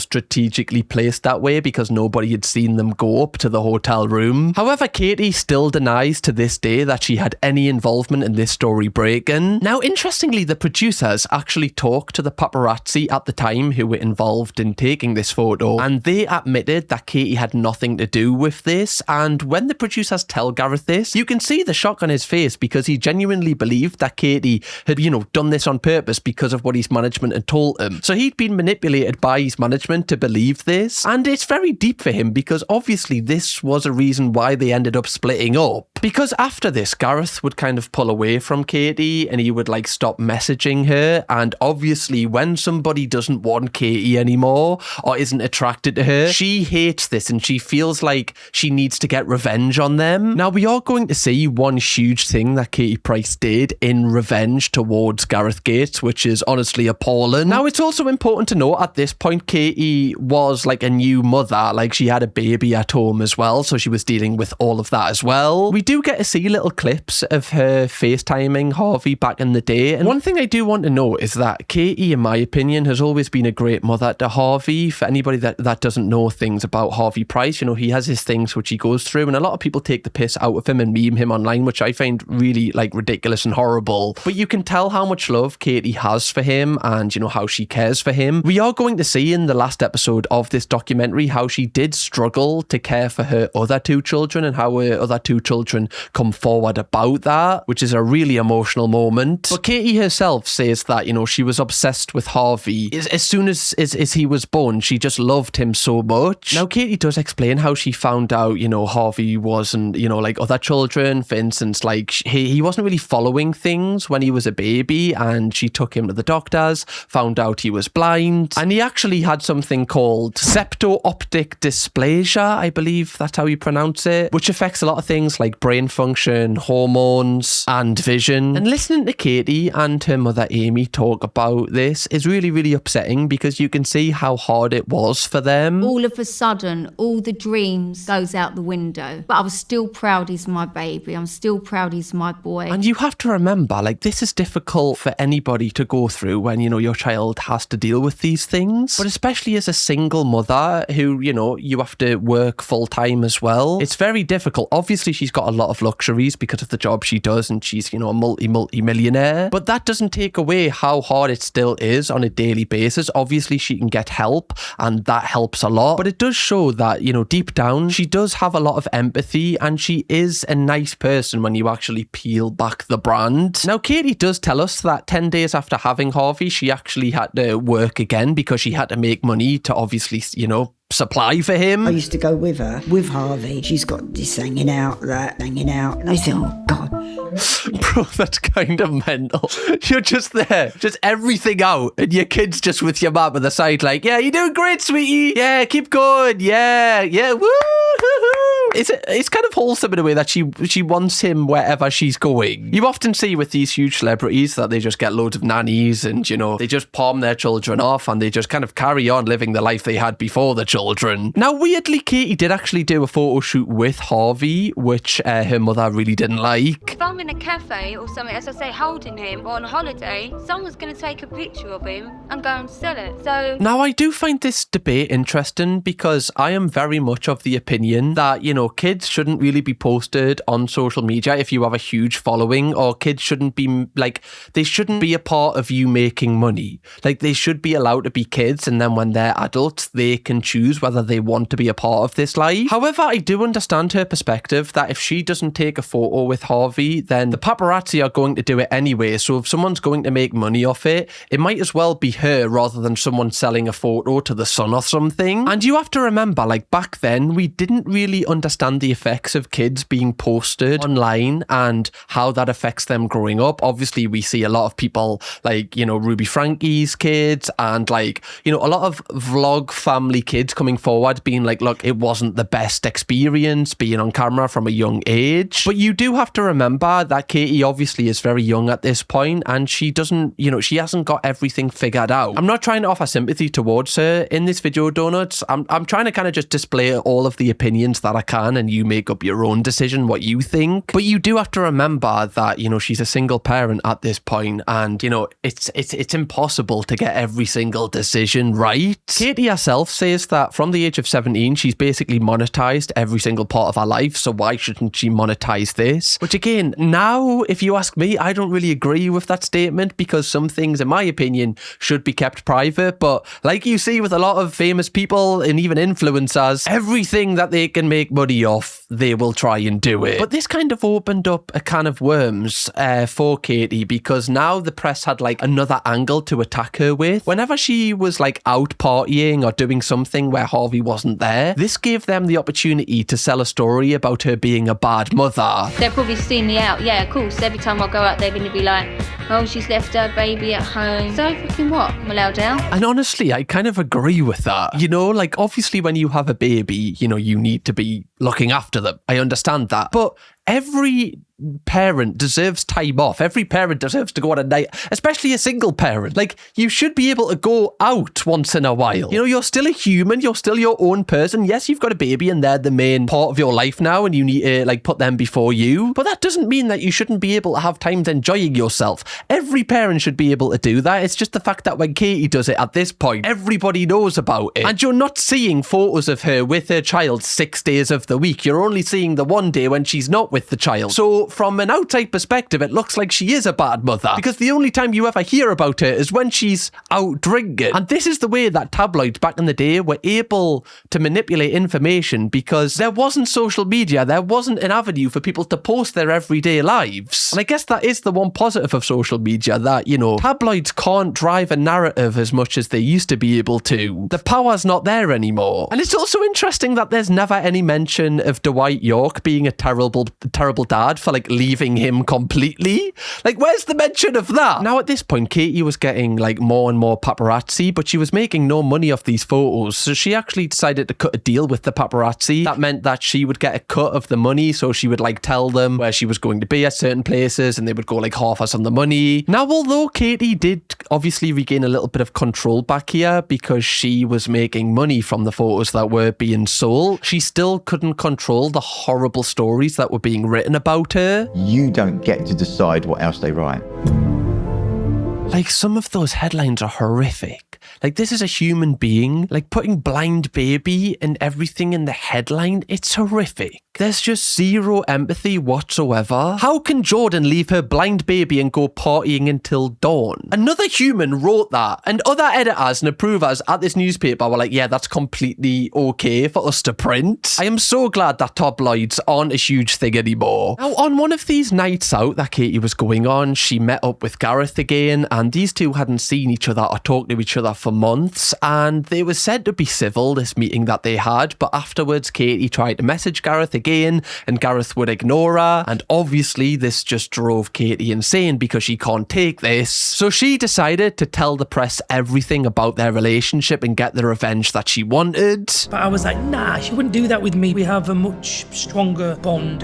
strategically placed that way because nobody had seen them go up to the hotel room. However, Katie still denies to this day that she had any involvement in this story breaking. Now, interestingly, the producers actually talked to the paparazzi at the time who were involved in taking this photo, and they admitted that Katie had nothing to do with this. And when the producers tell Gareth this, you can see the shock on his face because he genuinely believed that Katie had, done this on purpose because of what his management had told him. So he'd been manipulated by his management to believe this, and it's very deep for him because obviously this was a reason why they ended up splitting up. Because after this, Gareth would kind of pull away from Katie and he would stop messaging her, and obviously when somebody doesn't want Katie anymore or isn't attracted to her, she hates this and she feels like she needs to get revenge on them. Now, we are going to see one huge thing that Katie Price did in revenge towards Gareth Gates, which is honestly appalling. Now, it's also important to note at this point, Katie was a new mother, she had a baby at home as well, so she was dealing with all of that as well. We do get to see little clips of her FaceTiming Harvey back in the day, and one thing I do want to note is that Katie, in my opinion, has always been a great mother to Harvey. For anybody that doesn't know things about Harvey Price, he has his things which he goes through, and a lot of people take the piss out of him and meme him online, which I find really ridiculous and horrible. But you can tell how much love Katie has for him and, how she cares for him. We are going to see in the last episode of this documentary how she did struggle to care for her other two children and how her other two children come forward about that, which is a really emotional moment. But Katie herself says that, she was obsessed with Harvey. As soon as he was born, she just loved him so much. Now, Katie does explain how she found out, Harvey wasn't, other children. For instance, he wasn't really following things when he was a baby, and she took him to the doctors, found out he was blind, and he actually had something called septo-optic dysplasia, I believe that's how you pronounce it, which affects a lot of things like brain function, hormones, and vision. And listening to Katie and her mother Amy talk about this is really, really upsetting because you can see how hard it was for them. All of a sudden, all the dreams goes out the window. But I was still proud he's my baby. I'm still proud he's my boy. And you have to remember, this is difficult for anybody to go through when, your child has to deal with these things. But especially as a single mother who, you have to work full time as well. It's very difficult. Obviously, she's got a lot of luxuries because of the job she does and she's, a multi-millionaire. But that doesn't take away how hard it still is on a daily basis. Obviously, she can get help and that helps a lot. But it does show that, deep down, she does have a lot of empathy and she is a nice person when you actually peel back the brand. Now, Katie does tell us that 10 days after having Harvey, she actually had to work again because she had to make money to obviously, supply for him. I used to go with her, with Harvey. She's got this hanging out, that hanging out. And I said, oh, God. Bro, that's kind of mental. You're just there, just everything out, and your kid's just with your mum on the side yeah, you're doing great, sweetie. Yeah, keep going. Yeah, woo. It's kind of wholesome in a way that she wants him wherever she's going. You often see with these huge celebrities that they just get loads of nannies and, they just palm their children off and they just kind of carry on living the life they had before the children. Now, weirdly, Katie did actually do a photo shoot with Harvey, which her mother really didn't like. If I'm in a cafe or something, as I say, holding him or on holiday, someone's going to take a picture of him and go and sell it. So now, I do find this debate interesting because I am very much of the opinion that, kids shouldn't really be posted on social media if you have a huge following, or kids shouldn't be they shouldn't be a part of you making money. Like, they should be allowed to be kids, and then when they're adults, they can choose whether they want to be a part of this life. However, I do understand her perspective that if she doesn't take a photo with Harvey, then the paparazzi are going to do it anyway. So if someone's going to make money off it, it might as well be her rather than someone selling a photo to the Sun or something. And you have to remember, back then, we didn't really understand the effects of kids being posted online and how that affects them growing up. Obviously, we see a lot of people Ruby Frankie's kids and a lot of vlog family kids coming forward being like, look, it wasn't the best experience being on camera from a young age. But you do have to remember that Katie obviously is very young at this point, and she doesn't, she hasn't got everything figured out. I'm not trying to offer sympathy towards her in this video, Donuts. I'm trying to kind of just display all of the opinions that I can, and you make up your own decision what you think. But you do have to remember that, she's a single parent at this point, and, it's impossible to get every single decision right. Katie herself says that from the age of 17, she's basically monetized every single part of her life, so why shouldn't she monetize this? Which again, now, if you ask me, I don't really agree with that statement, because some things, in my opinion, should be kept private. But like you see with a lot of famous people and even influencers, everything that they can make money off, they will try and do it. But this kind of opened up a can of worms for Katie, because now the press had another angle to attack her with. Whenever she was out partying or doing something where Harvey wasn't there, this gave them the opportunity to sell a story about her being a bad mother. They'll probably see me out. Yeah, of course. Every time I go out, they're going to be like, oh, she's left her baby at home. So fucking what? I'm allowed out. And honestly, I kind of agree with that. Obviously when you have a baby, you need to be looking after them. I understand that. But every parent deserves time off. Every parent deserves to go on a night, especially a single parent. You should be able to go out once in a while. You're still a human. You're still your own person. Yes, you've got a baby and they're the main part of your life now, and you need to put them before you. But that doesn't mean that you shouldn't be able to have times enjoying yourself. Every parent should be able to do that. It's just the fact that when Katie does it at this point, everybody knows about it. And you're not seeing photos of her with her child 6 days of the week. You're only seeing the one day when she's not with the child. So from an outside perspective, it looks like she is a bad mother, because the only time you ever hear about her is when she's out drinking. And this is the way that tabloids back in the day were able to manipulate information, because there wasn't social media. There wasn't an avenue for people to post their everyday lives. And I guess that is the one positive of social media, that, tabloids can't drive a narrative as much as they used to be able to. The power's not there anymore. And it's also interesting that there's never any mention of Dwight York being a terrible dad for leaving him completely. Where's the mention of that? Now at this point, Katie was getting more and more paparazzi, but she was making no money off these photos. So she actually decided to cut a deal with the paparazzi. That meant that she would get a cut of the money. So she would tell them where she was going to be at certain places, and they would go half us on the money. Now, although Katie did obviously regain a little bit of control back here because she was making money from the photos that were being sold, she still couldn't control the horrible stories that were being written about her. You don't get to decide what else they write. Some of those headlines are horrific. This is a human being. Putting blind baby and everything in the headline, it's horrific. There's just zero empathy whatsoever. How can Jordan leave her blind baby and go partying until dawn? Another human wrote that, and other editors and approvers at this newspaper were like, yeah, that's completely okay for us to print. I am so glad that tabloids aren't a huge thing anymore. Now, on one of these nights out that Katie was going on, she met up with Gareth again, and these two hadn't seen each other or talked to each other for months, and they were said to be civil, this meeting that they had, but afterwards Katie tried to message Gareth again, and Gareth would ignore her, and obviously this just drove Katie insane because she can't take this. So she decided to tell the press everything about their relationship and get the revenge that she wanted. But I was like, nah, she wouldn't do that with me. We have a much stronger bond.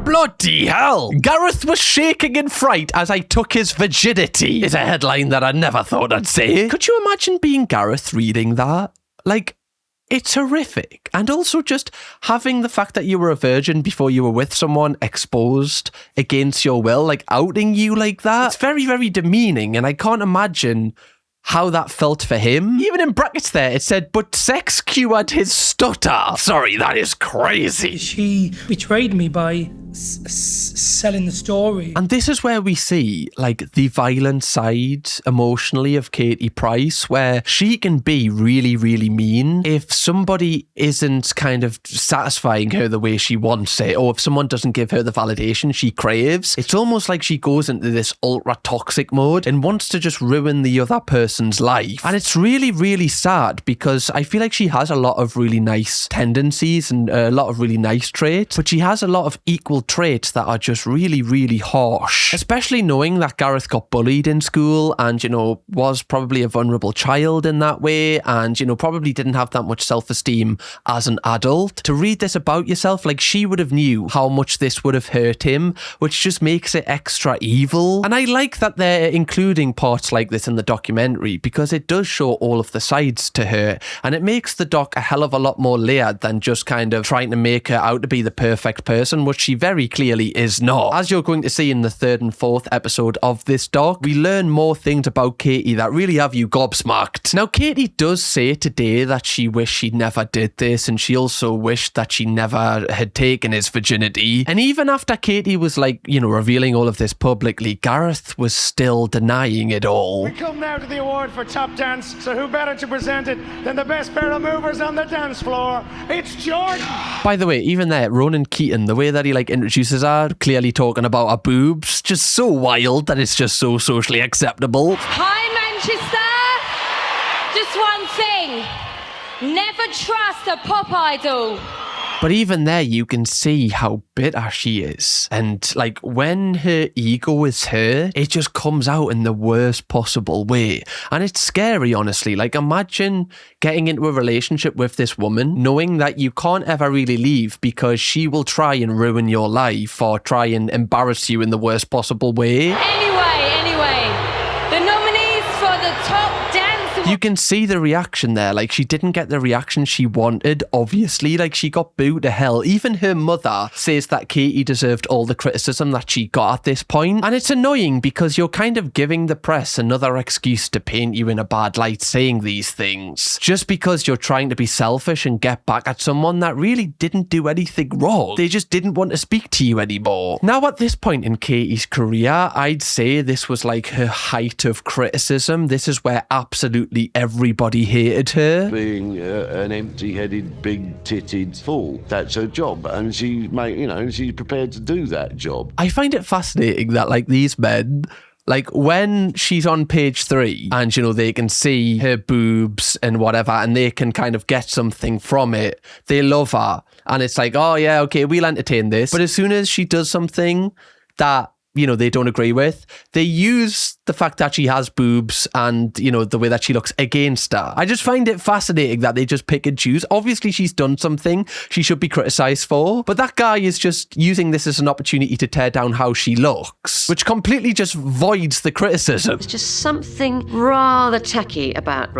Bloody hell! Gareth was shaking in fright as I took his virginity, is a headline that I never thought I'd say. Could you imagine being Gareth reading that? It's horrific. And also just having the fact that you were a virgin before you were with someone exposed against your will, outing you like that. It's very, very demeaning, and I can't imagine how that felt for him. Even in brackets there, it said, but sex cured his stutter. Sorry, that is crazy. She betrayed me by selling the story. And this is where we see like the violent side emotionally of Katie Price, where she can be really, really mean if somebody isn't kind of satisfying her the way she wants it, or if someone doesn't give her the validation she craves. It's almost like she goes into this ultra toxic mode and wants to just ruin the other person's life. And it's really, really sad because I feel like she has a lot of really nice tendencies and a lot of really nice traits, but she has a lot of equal traits that are just really, really harsh. Especially knowing that Gareth got bullied in school and, you know, was probably a vulnerable child in that way and, you know, probably didn't have that much self-esteem as an adult. To read this about yourself, like she would have knew how much this would have hurt him, which just makes it extra evil. And I like that they're including parts like this in the documentary because it does show all of the sides to her and it makes the doc a hell of a lot more layered than just kind of trying to make her out to be the perfect person, which she very clearly is not. As you're going to see in the 3rd and 4th episode of this doc, we learn more things about Katie that really have you gobsmacked. Now, Katie does say today that she wished she never did this, and she also wished that she never had taken his virginity. And even after Katie was like, you know, revealing all of this publicly, Gareth was still denying it all. We come now to the award for top dance, so who better to present it than the best pair of movers on the dance floor? It's Jordan! By the way, even there, Ronan Keating, the way that he like introduces her, clearly talking about her boobs, just so wild that it's just so socially acceptable. Hi, Manchester! Just one thing. Never trust a pop idol. But even there, you can see how bitter she is. And like when her ego is hurt, it just comes out in the worst possible way. And it's scary, honestly. Like imagine getting into a relationship with this woman, knowing that you can't ever really leave because she will try and ruin your life or try and embarrass you in the worst possible way. Anyway, the nominees for the top dance. You can see the reaction there. Like she didn't get the reaction she wanted, obviously. Like she got booed to hell. Even her mother says that Katie deserved all the criticism that she got at this point. And it's annoying because you're kind of giving the press another excuse to paint you in a bad light saying these things. Just because you're trying to be selfish and get back at someone that really didn't do anything wrong. They just didn't want to speak to you anymore. Now at this point in Katie's career, I'd say this was like her height of criticism. This is where absolutely everybody hated her. Being an empty-headed, big-titted fool. That's her job, and she's prepared to do that job. I find it fascinating that like these men, like when she's on page 3 and, you know, they can see her boobs and whatever and they can kind of get something from it, they love her. And it's like, oh yeah, okay, we'll entertain this. But as soon as she does something that, you know, they don't agree with, they use the fact that she has boobs and, you know, the way that she looks against her. I just find it fascinating that they just pick and choose. Obviously, she's done something she should be criticised for, but that guy is just using this as an opportunity to tear down how she looks, which completely just voids the criticism. It's just something very tacky about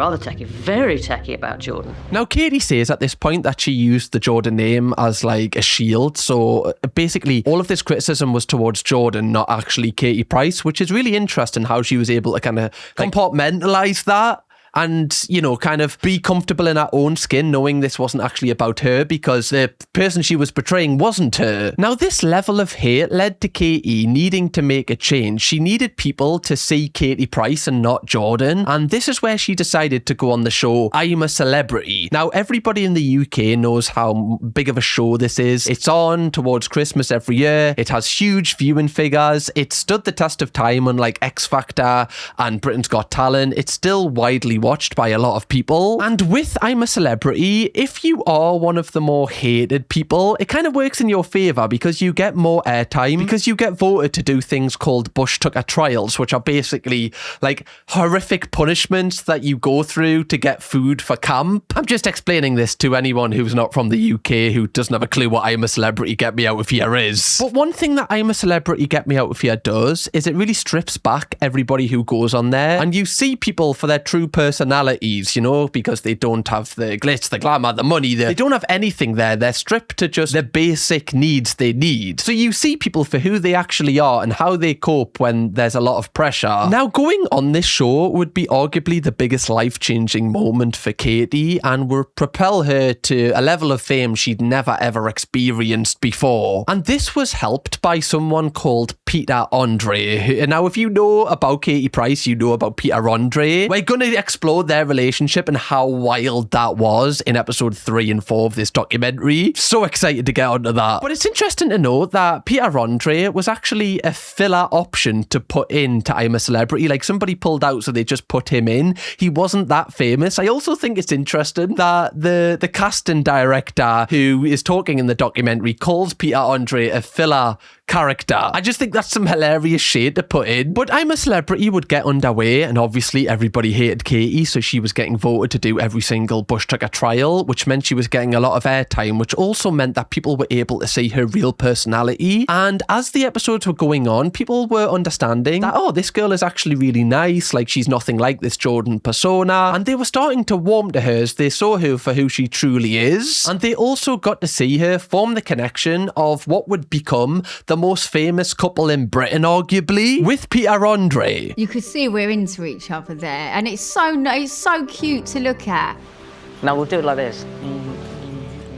Jordan. Now, Katie says at this point that she used the Jordan name as like a shield. So basically, all of this criticism was towards Jordan, not actually Katie Price, which is really interesting how she was able to kind of compartmentalize that and, you know, kind of be comfortable in her own skin knowing this wasn't actually about her because the person she was portraying wasn't her. Now, this level of hate led to Katie needing to make a change. She needed people to see Katie Price and not Jordan, and this is where she decided to go on the show I'm a Celebrity. Now, everybody in the UK knows how big of a show this is. It's on towards Christmas every year. It has huge viewing figures. It stood the test of time, unlike X Factor and Britain's Got Talent. It's still widely watched by a lot of people. And with I'm a Celebrity, if you are one of the more hated people, it kind of works in your favour because you get more airtime, because you get voted to do things called Bush Tucker trials, which are basically like horrific punishments that you go through to get food for camp. I'm just explaining this to anyone who's not from the UK who doesn't have a clue what I'm a Celebrity Get Me Out of Here is. But one thing that I'm a Celebrity Get Me Out of Here does is it really strips back everybody who goes on there, and you see people for their true personality personalities, you know, because they don't have the glitz, the glamour, the money. They don't have anything there. They're stripped to just the basic needs they need. So you see people for who they actually are and how they cope when there's a lot of pressure. Now, going on this show would be arguably the biggest life-changing moment for Katie and would propel her to a level of fame she'd never ever experienced before. And this was helped by someone called Peter Andre. Now, if you know about Katie Price, you know about Peter Andre. We're going to explore their relationship and how wild that was in episode 3 and 4 of this documentary. So excited to get onto that. But it's interesting to note that Peter Andre was actually a filler option to put into I'm a Celebrity. Like, somebody pulled out, so they just put him in. He wasn't that famous. I also think it's interesting that the casting director who is talking in the documentary calls Peter Andre a filler character. I just think that's some hilarious shade to put in. But I'm a Celebrity would get underway, and obviously everybody hated Katie, so she was getting voted to do every single Bush Tucker trial, which meant she was getting a lot of airtime, which also meant that people were able to see her real personality. And as the episodes were going on, people were understanding that, oh, this girl is actually really nice, like she's nothing like this Jordan persona, and they were starting to warm to her as they saw her for who she truly is. And they also got to see her form the connection of what would become the most famous couple in Britain, arguably, with Peter Andre. You could see we're into each other there, and it's so cute to look at. Now we'll do it like this.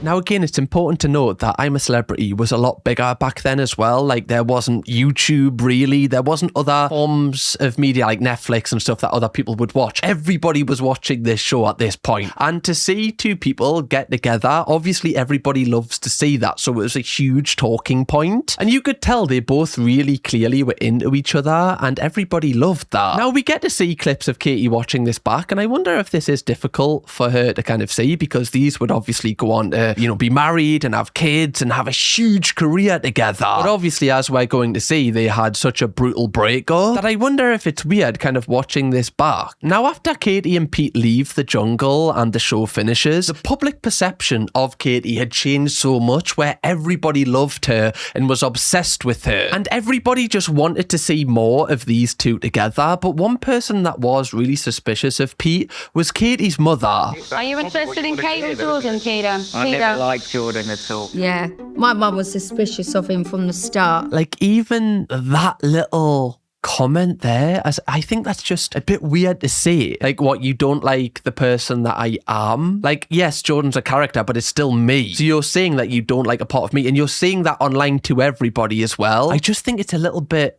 Now, again, it's important to note that I'm a Celebrity was a lot bigger back then as well. Like, there wasn't YouTube, really. There wasn't other forms of media like Netflix and stuff that other people would watch. Everybody was watching this show at this point. And to see two people get together, obviously everybody loves to see that. So it was a huge talking point. And you could tell they both really clearly were into each other, and everybody loved that. Now, we get to see clips of Katie watching this back, and I wonder if this is difficult for her to kind of see, because these would obviously go on to, you know, be married and have kids and have a huge career together. But obviously, as we're going to see, they had such a brutal breakup that I wonder if it's weird kind of watching this back. Now, after Katie and Pete leave the jungle and the show finishes, the public perception of Katie had changed so much, where everybody loved her and was obsessed with her. And everybody just wanted to see more of these two together. But one person that was really suspicious of Pete was Katie's mother. Are you interested in Kate or Jordan, Peter? I never liked Jordan at all. Yeah, my mum was suspicious of him from the start. Like, even that little comment there, as I think that's just a bit weird to say. Like, what, you don't like the person that I am? Like, yes, Jordan's a character, but it's still me. So you're saying that you don't like a part of me, and you're saying that online to everybody as well. I just think it's a little bit...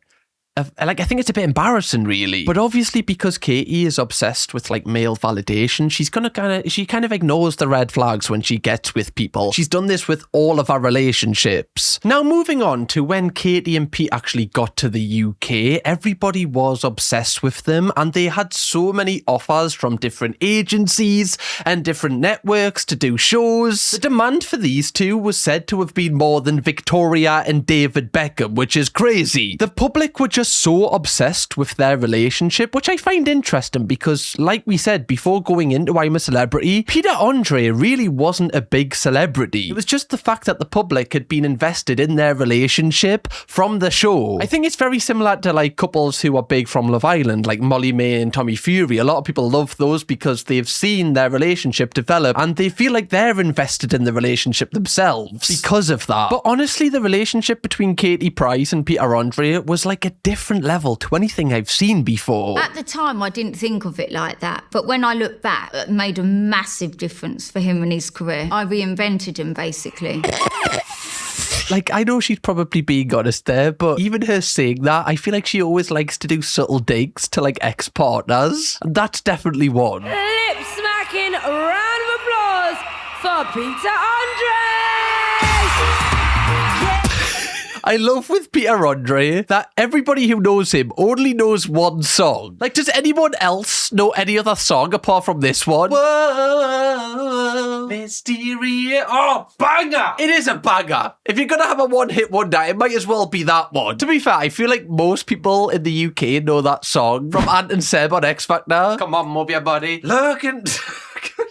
I think it's a bit embarrassing, really. But obviously, because Katie is obsessed with like male validation, she kind of ignores the red flags when she gets with people. She's done this with all of her relationships. Now, moving on to when Katie and Pete actually got to the UK, everybody was obsessed with them, and they had so many offers from different agencies and different networks to do shows. The demand for these two was said to have been more than Victoria and David Beckham, which is crazy. The public were just so obsessed with their relationship, which I find interesting because, like we said before going into I'm a Celebrity, Peter Andre really wasn't a big celebrity. It was just the fact that the public had been invested in their relationship from the show. I think it's very similar to like couples who are big from Love Island, like Molly May and Tommy Fury. A lot of people love those because they've seen their relationship develop and they feel like they're invested in the relationship themselves because of that. But honestly, the relationship between Katie Price and Peter Andre was like a different level to anything I've seen before. At the time, I didn't think of it like that. But when I look back, it made a massive difference for him and his career. I reinvented him, basically. Like, I know she's probably being honest there, but even her saying that, I feel like she always likes to do subtle digs to like ex-partners. And that's definitely one. Lip-smacking round of applause for Peter Andre! I love with Peter Andre that everybody who knows him only knows one song. Like, does anyone else know any other song apart from this one? Whoa, mysterious. Oh, banger! It is a banger. If you're going to have a one-hit wonder, it might as well be that one. To be fair, I feel like most people in the UK know that song from Ant and Seb on X Factor. Come on, move your body. Look and...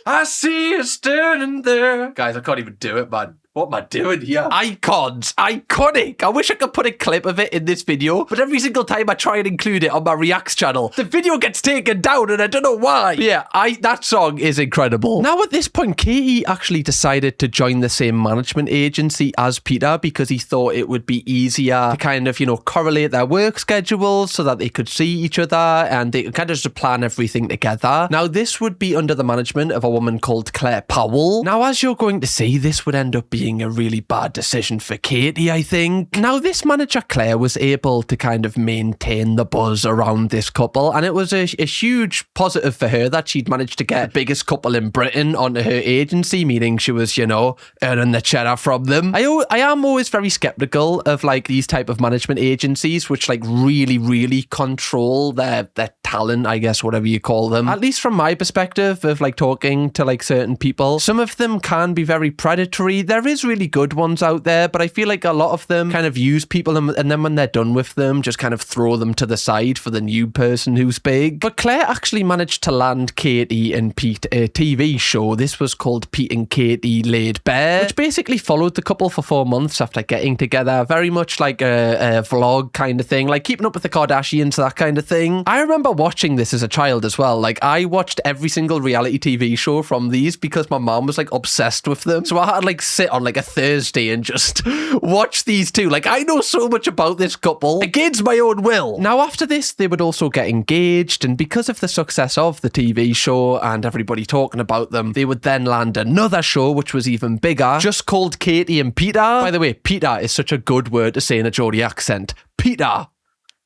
I see you standing there. Guys, I can't even do it, man. What am I doing here? Icons. Iconic. I wish I could put a clip of it in this video, but every single time I try and include it on my Reacts channel, the video gets taken down and I don't know why. But yeah, that song is incredible. Now at this point, Katie actually decided to join the same management agency as Peter because he thought it would be easier to kind of, correlate their work schedules so that they could see each other and they could kind of just plan everything together. Now this would be under the management of a woman called Claire Powell. Now as you're going to see, this would end up being a really bad decision for Katie, I think. Now, this manager, Claire, was able to kind of maintain the buzz around this couple, and it was a huge positive for her that she'd managed to get the biggest couple in Britain onto her agency, meaning she was, earning the cheddar from them. I am always very skeptical of, these type of management agencies, which, really, really control their talent, I guess, whatever you call them. At least from my perspective of, talking to, certain people, some of them can be very predatory. There is really good ones out there, but I feel like a lot of them kind of use people and then when they're done with them, just kind of throw them to the side for the new person who's big. But Claire actually managed to land Katie and Pete a TV show. This was called Pete and Katie Laid Bare, which basically followed the couple for 4 months after getting together. Very much like a vlog kind of thing, like Keeping Up with the Kardashians, that kind of thing. I remember watching this as a child as well. I watched every single reality TV show from these because my mom was obsessed with them. So I had sit on a Thursday and just watch these two. I know so much about this couple against my own will. Now after this, they would also get engaged, and because of the success of the TV show and everybody talking about them, they would then land another show which was even bigger, just called Katie and Peter. By the way, Peter is such a good word to say in a Geordie accent. Peter.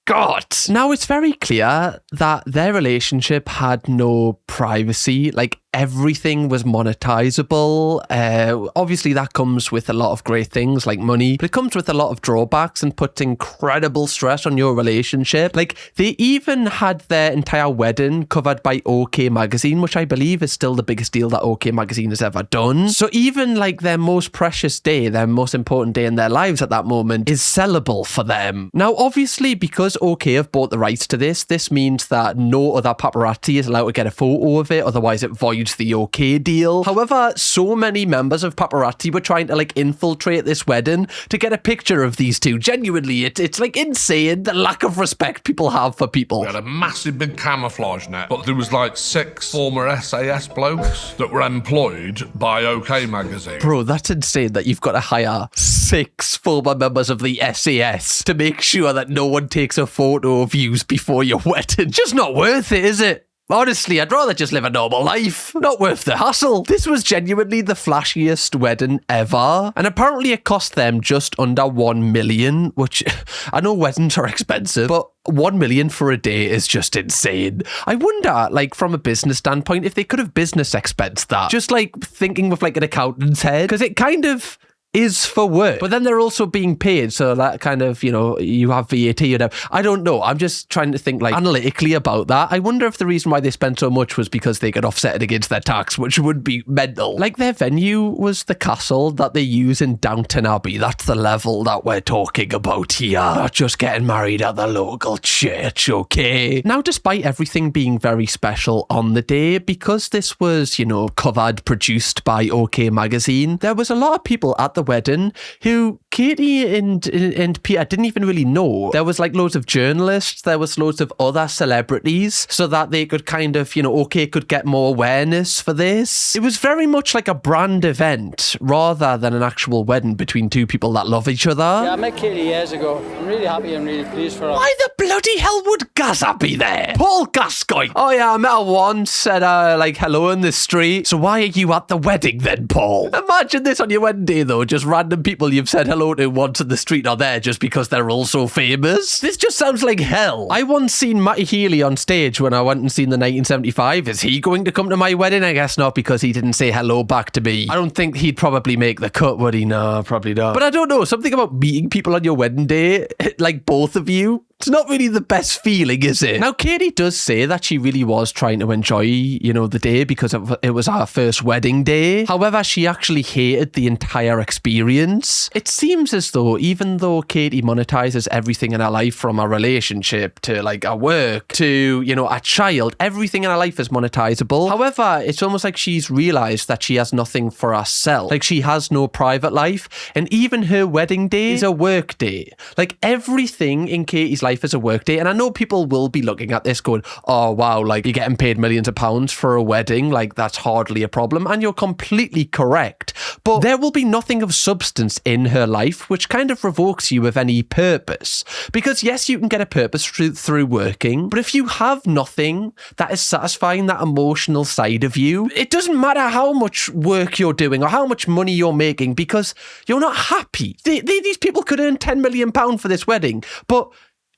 God. Now it's very clear that their relationship had no privacy. Everything was monetizable. Obviously, that comes with a lot of great things like money, but it comes with a lot of drawbacks and puts incredible stress on your relationship. They even had their entire wedding covered by OK Magazine, which I believe is still the biggest deal that OK Magazine has ever done. So even their most precious day, their most important day in their lives at that moment is sellable for them. Now, obviously, because OK have bought the rights to this means that no other paparazzi is allowed to get a photo of it, otherwise it voids the OK deal. However, so many members of paparazzi were trying to infiltrate this wedding to get a picture of these two. Genuinely, it's insane the lack of respect people have for people. We had a massive big camouflage net, but there was 6 former SAS blokes that were employed by OK Magazine. Bro, that's insane that you've got to hire 6 former members of the SAS to make sure that no one takes a photo of you before your wedding. Just not worth it, is it? Honestly, I'd rather just live a normal life. Not worth the hassle. This was genuinely the flashiest wedding ever. And apparently it cost them just under 1 million, which I know weddings are expensive, but 1 million for a day is just insane. I wonder, from a business standpoint, if they could have business expensed that. Just thinking with an accountant's head, because it kind of is for work, but then they're also being paid, so that kind of, you have VAT or whatever. I don't know. I'm just trying to think analytically about that. I wonder if the reason why they spent so much was because they could offset it against their tax, which would be mental. Their venue was the castle that they use in Downton Abbey. That's the level that we're talking about here. Not just getting married at the local church, okay? Now, despite everything being very special on the day, because this was, covered, produced by OK Magazine, there was a lot of people at the wedding who Katie and Peter didn't even really know. There was loads of journalists, there was loads of other celebrities, so that they could kind of, OK could get more awareness for this. It was very much like a brand event rather than an actual wedding between two people that love each other. Yeah, I met Katie years ago. I'm really happy and really pleased for her. Why the bloody hell would Gaza be there? Paul Gascoigne. Oh yeah, I met her once, said hello in the street. So why are you at the wedding then, Paul? Imagine this on your wedding day though, just random people you've said hello to once in the street are there just because they're also famous. This just sounds like hell. I once seen Matty Healy on stage when I went and seen the 1975. Is he going to come to my wedding? I guess not, because he didn't say hello back to me. I don't think he'd probably make the cut, would he? No, probably not. But I don't know, something about meeting people on your wedding day, both of you, It's not really the best feeling, is it? Now, Katie does say that she really was trying to enjoy, the day because it was our first wedding day. However, she actually hated the entire experience. It seems as though, even though Katie monetizes everything in her life, from a relationship to like a work to, a child, everything in her life is monetizable. However, it's almost like she's realized that she has nothing for herself. Like, she has no private life, and even her wedding day is a work day. Like, everything in Katie's life is a work day. And I know people will be looking at this going, oh wow, like, you're getting paid millions of pounds for a wedding, like, that's hardly a problem. And you're completely correct. But there will be nothing of substance in her life, which kind of revokes you of any purpose. Because yes, you can get a purpose through working, but if you have nothing that is satisfying that emotional side of you, it doesn't matter how much work you're doing or how much money you're making, because you're not happy. These people could earn £10 million for this wedding, but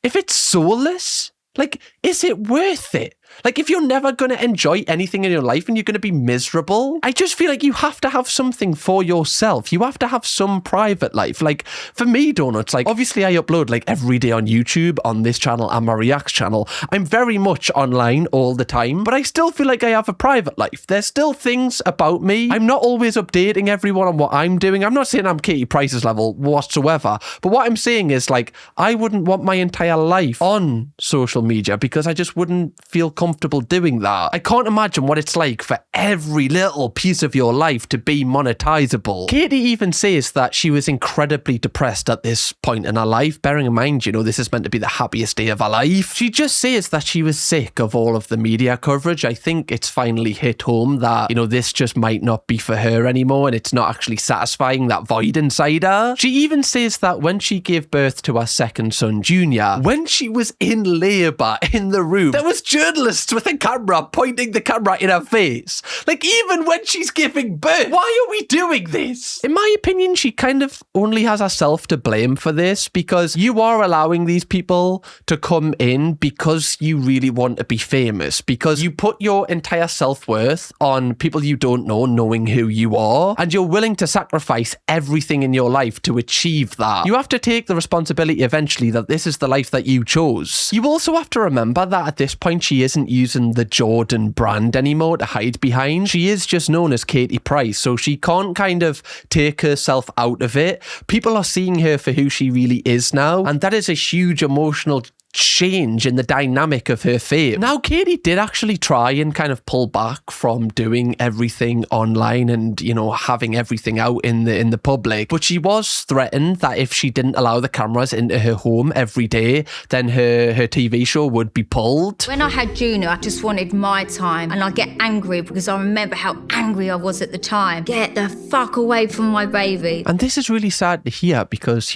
if it's soulless, like, is it worth it? Like, if you're never going to enjoy anything in your life and you're going to be miserable, I just feel like you have to have something for yourself. You have to have some private life. Like, for me, Donuts, like, obviously I upload like every day on YouTube, on this channel and my Reacts channel. I'm very much online all the time, but I still feel like I have a private life. There's still things about me. I'm not always updating everyone on what I'm doing. I'm not saying I'm Katie Price's level whatsoever, but what I'm saying is, like, I wouldn't want my entire life on social media because I just wouldn't feel comfortable doing that. I can't imagine what it's like for every little piece of your life to be monetizable. Katie even says that she was incredibly depressed at this point in her life, bearing in mind, this is meant to be the happiest day of her life. She just says that she was sick of all of the media coverage. I think it's finally hit home that, this just might not be for her anymore, and it's not actually satisfying that void inside her. She even says that when she gave birth to her second son, Junior, when she was in labour in the room, there was journalists with a camera pointing the camera in her face. Like, even when she's giving birth, why are we doing this? In my opinion, she kind of only has herself to blame for this, because you are allowing these people to come in because you really want to be famous, because you put your entire self-worth on people you don't know knowing who you are, and you're willing to sacrifice everything in your life to achieve that. You have to take the responsibility eventually that this is the life that you chose. You also have to remember that at this point she isn't using the Jordan brand anymore to hide behind. She is just known as Katie Price, so she can't kind of take herself out of it. People are seeing her for who she really is now, and that is a huge emotional change in the dynamic of her fame. Now, Katie did actually try and kind of pull back from doing everything online and, having everything out in the public, but she was threatened that if she didn't allow the cameras into her home every day, then her TV show would be pulled. When I had Junior, I just wanted my time, and I get angry because I remember how angry I was at the time. Get the fuck away from my baby. And this is really sad to hear because,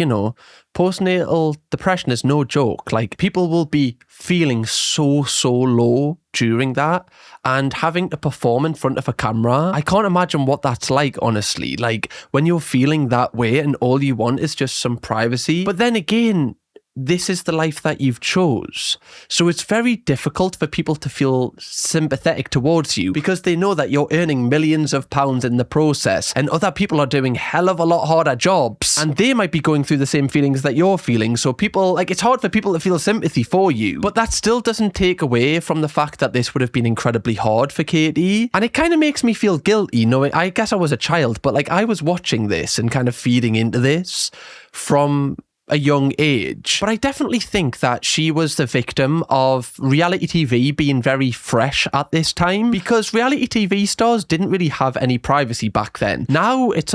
postnatal depression is no joke. Like, people will be feeling so low during that, and having to perform in front of a camera, I can't imagine what that's like, honestly. Like, when you're feeling that way and all you want is just some privacy. But then again, this is the life that you've chose. So it's very difficult for people to feel sympathetic towards you because they know that you're earning millions of pounds in the process, and other people are doing hell of a lot harder jobs, and they might be going through the same feelings that you're feeling. So people, it's hard for people to feel sympathy for you, but that still doesn't take away from the fact that this would have been incredibly hard for Katie. And it kind of makes me feel guilty knowing, I guess I was a child, but I was watching this and kind of feeding into this from a young age. But I definitely think that she was the victim of reality TV being very fresh at this time, because reality TV stars didn't really have any privacy back then. Now there's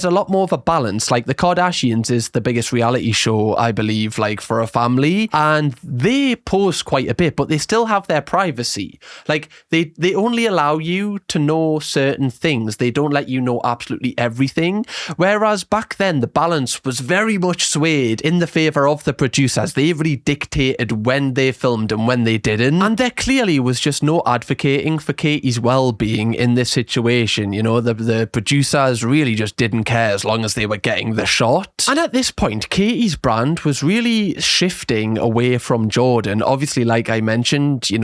a lot more of a balance. Like, the Kardashians is the biggest reality show, I believe, for a family, and they post quite a bit, but they still have their privacy. Like, they only allow you to know certain things. They don't let you know absolutely everything. Whereas back then, the balance was very much swayed in the favour of the producers. They really dictated when they filmed and when they didn't. And there clearly was just no advocating for Katie's well-being in this situation. The producers really just didn't care as long as they were getting the shot. And at this point, Katie's brand was really shifting away from Jordan. Obviously, like I mentioned, she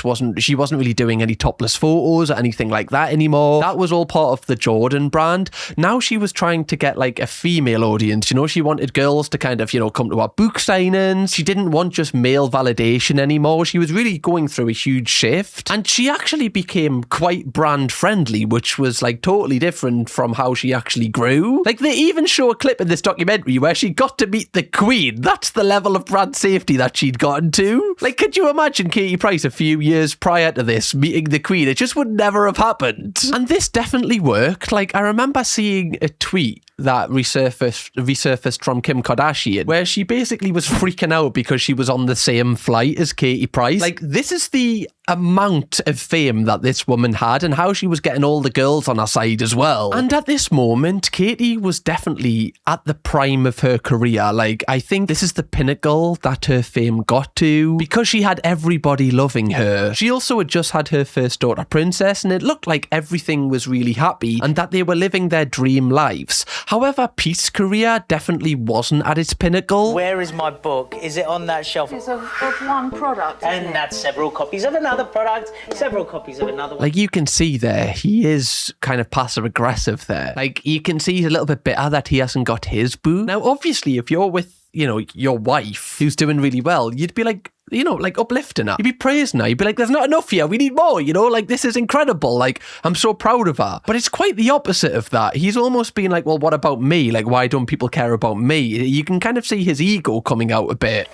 wasn't really doing any topless photos or anything like that anymore. That was all part of the Jordan brand. Now she was trying to get a female audience. She wanted girls to kind kind of, come to our book signings. She didn't want just male validation anymore. She was really going through a huge shift. And she actually became quite brand friendly, which was like totally different from how she actually grew. Like they even show a clip in this documentary where she got to meet the Queen. That's the level of brand safety that she'd gotten to. Like, could you imagine Katie Price a few years prior to this meeting the Queen? It just would never have happened. And this definitely worked. Like, I remember seeing a tweet that resurfaced from Kim Kardashian, where she basically was freaking out because she was on the same flight as Katie Price. Like, this is the amount of fame that this woman had and how she was getting all the girls on her side as well. And at this moment, Katie was definitely at the prime of her career. Like, I think this is the pinnacle that her fame got to because she had everybody loving her. She also had just had her first daughter, Princess, and it looked like everything was really happy and that they were living their dream lives. However, Pete's career definitely wasn't at its pinnacle. Where is my book? Is it on that shelf? It's of one product. And that's several copies of another product, several copies of another one. Like, you can see there, he is kind of passive aggressive there. Like, you can see he's a little bit bitter that he hasn't got his boo. Now, obviously, if you're with, your wife who's doing really well, you'd be like, like uplifting her. You'd be praising her. You'd be like, there's not enough here. We need more, like this is incredible. Like, I'm so proud of her. But it's quite the opposite of that. He's almost been like, well, what about me? Like, why don't people care about me? You can kind of see his ego coming out a bit.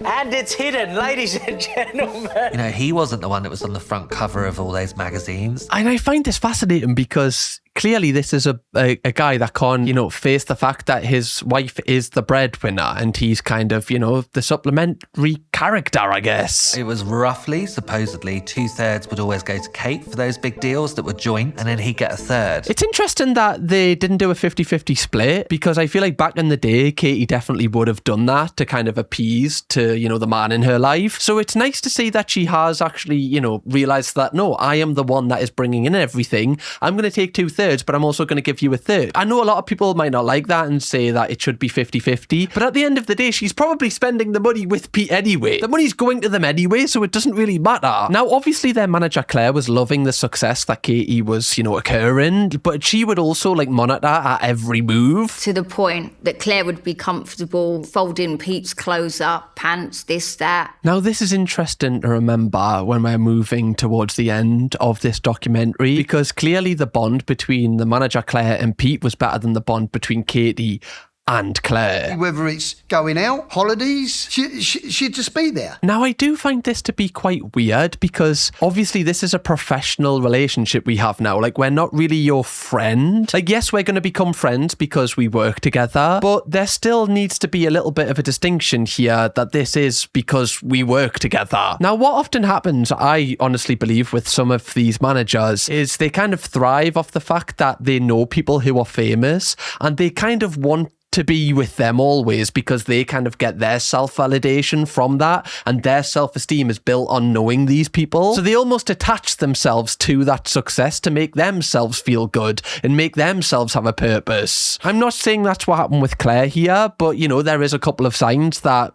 And it's hidden, ladies and gentlemen. He wasn't the one that was on the front cover of all those magazines. And I find this fascinating because clearly this is a guy that can't, face the fact that his wife is the breadwinner and he's kind of, the supplementary character, I guess. It was roughly, supposedly, 2/3 would always go to Kate for those big deals that were joint, and then he'd get a third. It's interesting that they didn't do a 50-50 split because I feel like back in the day, Katie definitely would have done that to kind of appease to, the man in her life. So it's nice to see that she has actually, realised that, no, I am the one that is bringing in everything. I'm going to take 2/3, but I'm also going to give you a third. I know a lot of people might not like that and say that it should be 50-50, but at the end of the day, she's probably spending the money with Pete anyway. The money's going to them anyway, so it doesn't really matter. Now, obviously, their manager Claire was loving the success that Katie was, occurring, but she would also monitor at every move. To the point that Claire would be comfortable folding Pete's clothes up, pants, this, that. Now, this is interesting to remember when we're moving towards the end of this documentary, because clearly the bond between the manager Claire and Pete was better than the bond between Katie and Claire. Whether it's going out, holidays, she'd just be there. Now, I do find this to be quite weird because obviously this is a professional relationship we have now. Like, we're not really your friend. Like, yes, we're going to become friends because we work together, but there still needs to be a little bit of a distinction here that this is because we work together. Now, what often happens, I honestly believe, with some of these managers is they kind of thrive off the fact that they know people who are famous and they kind of want to be with them always because they kind of get their self-validation from that and their self-esteem is built on knowing these people. So they almost attach themselves to that success to make themselves feel good and make themselves have a purpose. I'm not saying that's what happened with Claire here, but there is a couple of signs that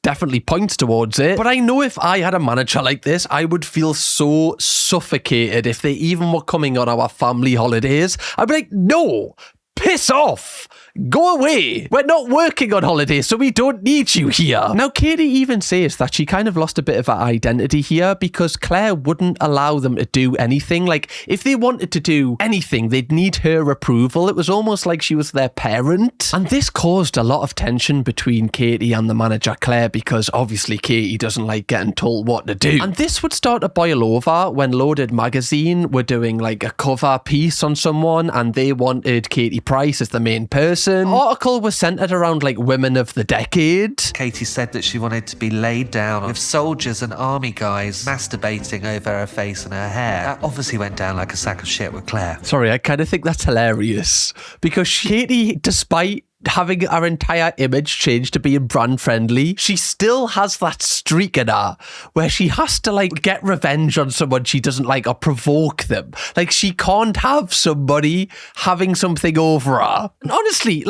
definitely points towards it. But I know if I had a manager like this, I would feel so suffocated if they even were coming on our family holidays. I'd be like, no, piss off. Go away. We're not working on holiday, so we don't need you here. Now, Katie even says that she kind of lost a bit of her identity here because Claire wouldn't allow them to do anything. Like, if they wanted to do anything, they'd need her approval. It was almost like she was their parent. And this caused a lot of tension between Katie and the manager Claire because obviously Katie doesn't like getting told what to do. And this would start to boil over when Loaded Magazine were doing a cover piece on someone and they wanted Katie Price as the main person. Article was centered around women of the decade. Katie said that she wanted to be laid down with soldiers and army guys masturbating over her face and her hair. That obviously went down like a sack of shit with Claire. Sorry, I kind of think that's hilarious because Katie, despite having her entire image changed to being brand friendly, she still has that streak in her where she has to get revenge on someone she doesn't like or provoke them. She can't have somebody having something over her. And honestly,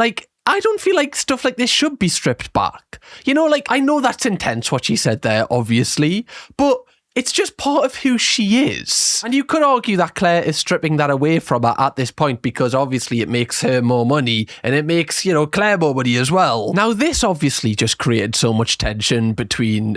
I don't feel like stuff like this should be stripped back. I know that's intense what she said there, obviously, but It's just part of who she is. And you could argue that Claire is stripping that away from her at this point because obviously it makes her more money and it makes, you know, Claire more money as well. Now, this obviously just created so much tension between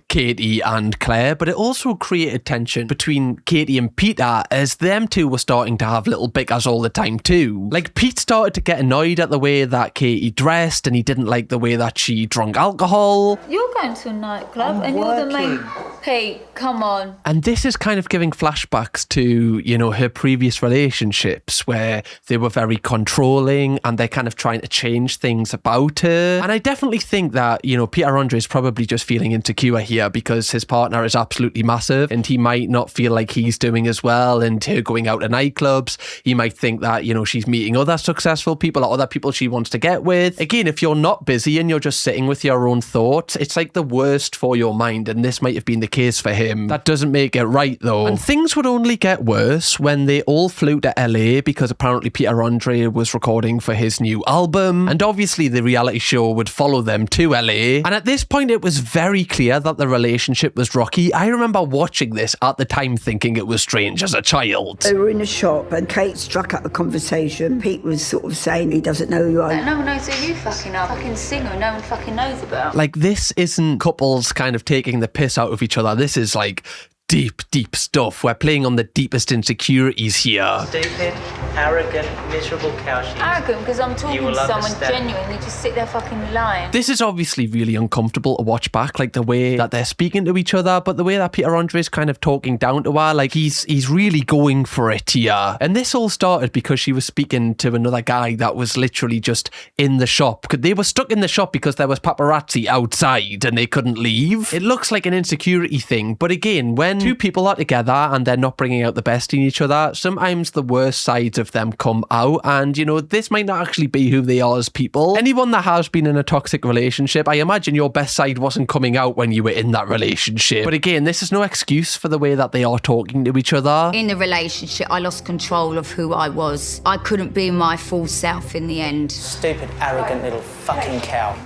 Katie and Claire, but it also created tension between Katie and Peter as them two were starting to have little bickers all the time too. Like, Pete started to get annoyed at the way that Katie dressed and he didn't like the way that she drank alcohol. You're going to a nightclub and you're the main... Pete, come on. And this is kind of giving flashbacks to, you know, her previous relationships where they were very controlling and they're kind of trying to change things about her. And I definitely think that, you know, Peter Andre is probably just feeling insecure here because his partner is absolutely massive and he might not feel like he's doing as well, and her going out to nightclubs, he might think that, you know, she's meeting other successful people or other people she wants to get with. Again, if you're not busy and you're just sitting with your own thoughts, it's like the worst for your mind, and this might have been the case for him. That doesn't make it right though. And things would only get worse when they all flew to LA because apparently Peter Andre was recording for his new album, and obviously the reality show would follow them to LA. And at this point it was very clear that the relationship was rocky. I remember watching this at the time thinking it was strange as a child. They were in a shop and Kate struck up a conversation. Pete was sort of saying he doesn't know who you are. No one knows who you fucking are. Fucking singer no one fucking knows about. Like, this isn't couples kind of taking the piss out of each other. This is like deep stuff. We're playing on the deepest insecurities here. Stupid, arrogant, miserable cow shit. Arrogant because I'm talking to someone genuine. They just sit there fucking lying. This is obviously really uncomfortable to watch back, like the way that they're speaking to each other, but the way that Peter Andre is kind of talking down to her, like he's really going for it here. And this all started because she was speaking to another guy that was literally just in the shop. They were stuck in the shop because there was paparazzi outside and they couldn't leave. It looks like an insecurity thing, but again, when two people are together and they're not bringing out the best in each other, sometimes the worst sides of them come out, and you know, this might not actually be who they are as people. Anyone that has been in a toxic relationship, I imagine your best side wasn't coming out when you were in that relationship. But again, this is no excuse for the way that they are talking to each other. In the relationship, I lost control of who I was. I couldn't be my full self in the end. Stupid, arrogant little fucking cow.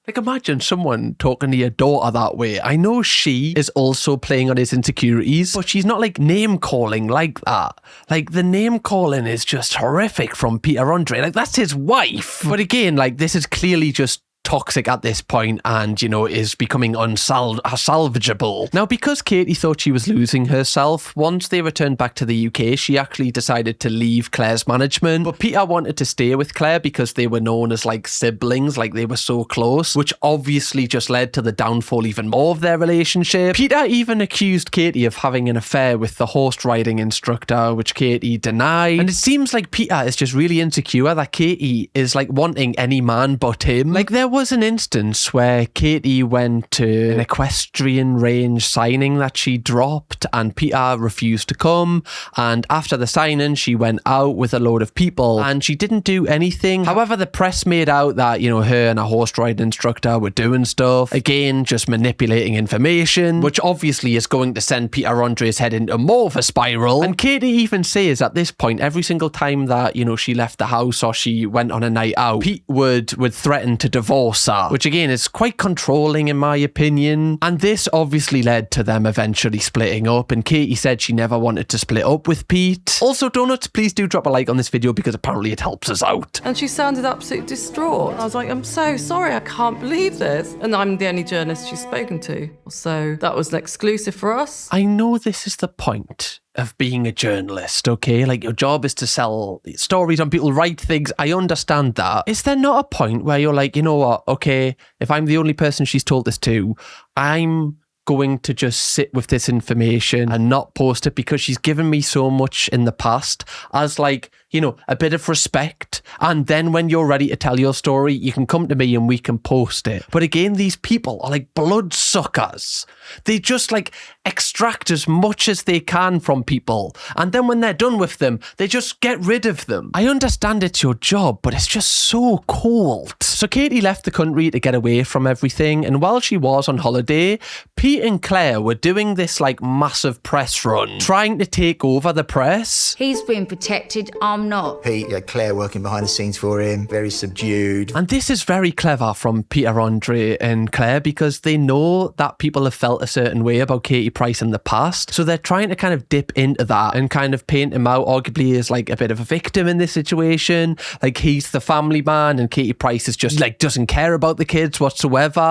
Like, imagine someone talking to your daughter that way. I know she is also playing on his insecurities, but she's not like name calling like that. Like, the name calling is just horrific from Peter Andre. Like, that's his wife. But again, like, this is clearly just toxic at this point and, you know, is becoming unsalvageable. Now, because Katie thought she was losing herself, once they returned back to the UK, she actually decided to leave Claire's management. But Peter wanted to stay with Claire because they were known as like siblings, like they were so close, which obviously just led to the downfall even more of their relationship. Peter even accused Katie of having an affair with the horse riding instructor, which Katie denied. And it seems like Peter is just really insecure that Katie is like wanting any man but him. Like, there was an instance where Katie went to an equestrian range signing that she dropped and Peter refused to come, and after the signing she went out with a load of people and she didn't do anything. However, the press made out that, you know, her and a horse riding instructor were doing stuff, again just manipulating information, which obviously is going to send Peter Andre's head into more of a spiral. And Katie even says at this point, every single time that, you know, she left the house or she went on a night out, Pete would threaten to divorce her, which again is quite controlling in my opinion. And this obviously led to them eventually splitting up, and Katie said she never wanted to split up with Pete. Also, Donuts, please do drop a like on this video because apparently it helps us out. And she sounded absolutely distraught. I was like, I'm so sorry, I can't believe this. And I'm the only journalist she's spoken to. So that was an exclusive for us. I know this is the point of being a journalist, okay? Like, your job is to sell stories on people, write things. I understand that. Is there not a point where you're like, you know what, okay, if I'm the only person she's told this to, I'm going to just sit with this information and not post it because she's given me so much in the past as, like, you know, a bit of respect, and then when you're ready to tell your story, you can come to me and we can post it. But again, these people are like bloodsuckers. They just like extract as much as they can from people, and then when they're done with them, they just get rid of them. I understand it's your job, but it's just so cold. So Katie left the country to get away from everything, and while she was on holiday, Pete Pete and Claire were doing this like massive press run, trying to take over the press. He's being protected, I'm not. Pete, Claire working behind the scenes for him, very subdued. And this is very clever from Peter Andre and Claire because they know that people have felt a certain way about Katie Price in the past. So they're trying to kind of dip into that and kind of paint him out arguably as like a bit of a victim in this situation. Like he's the family man and Katie Price is just like doesn't care about the kids whatsoever.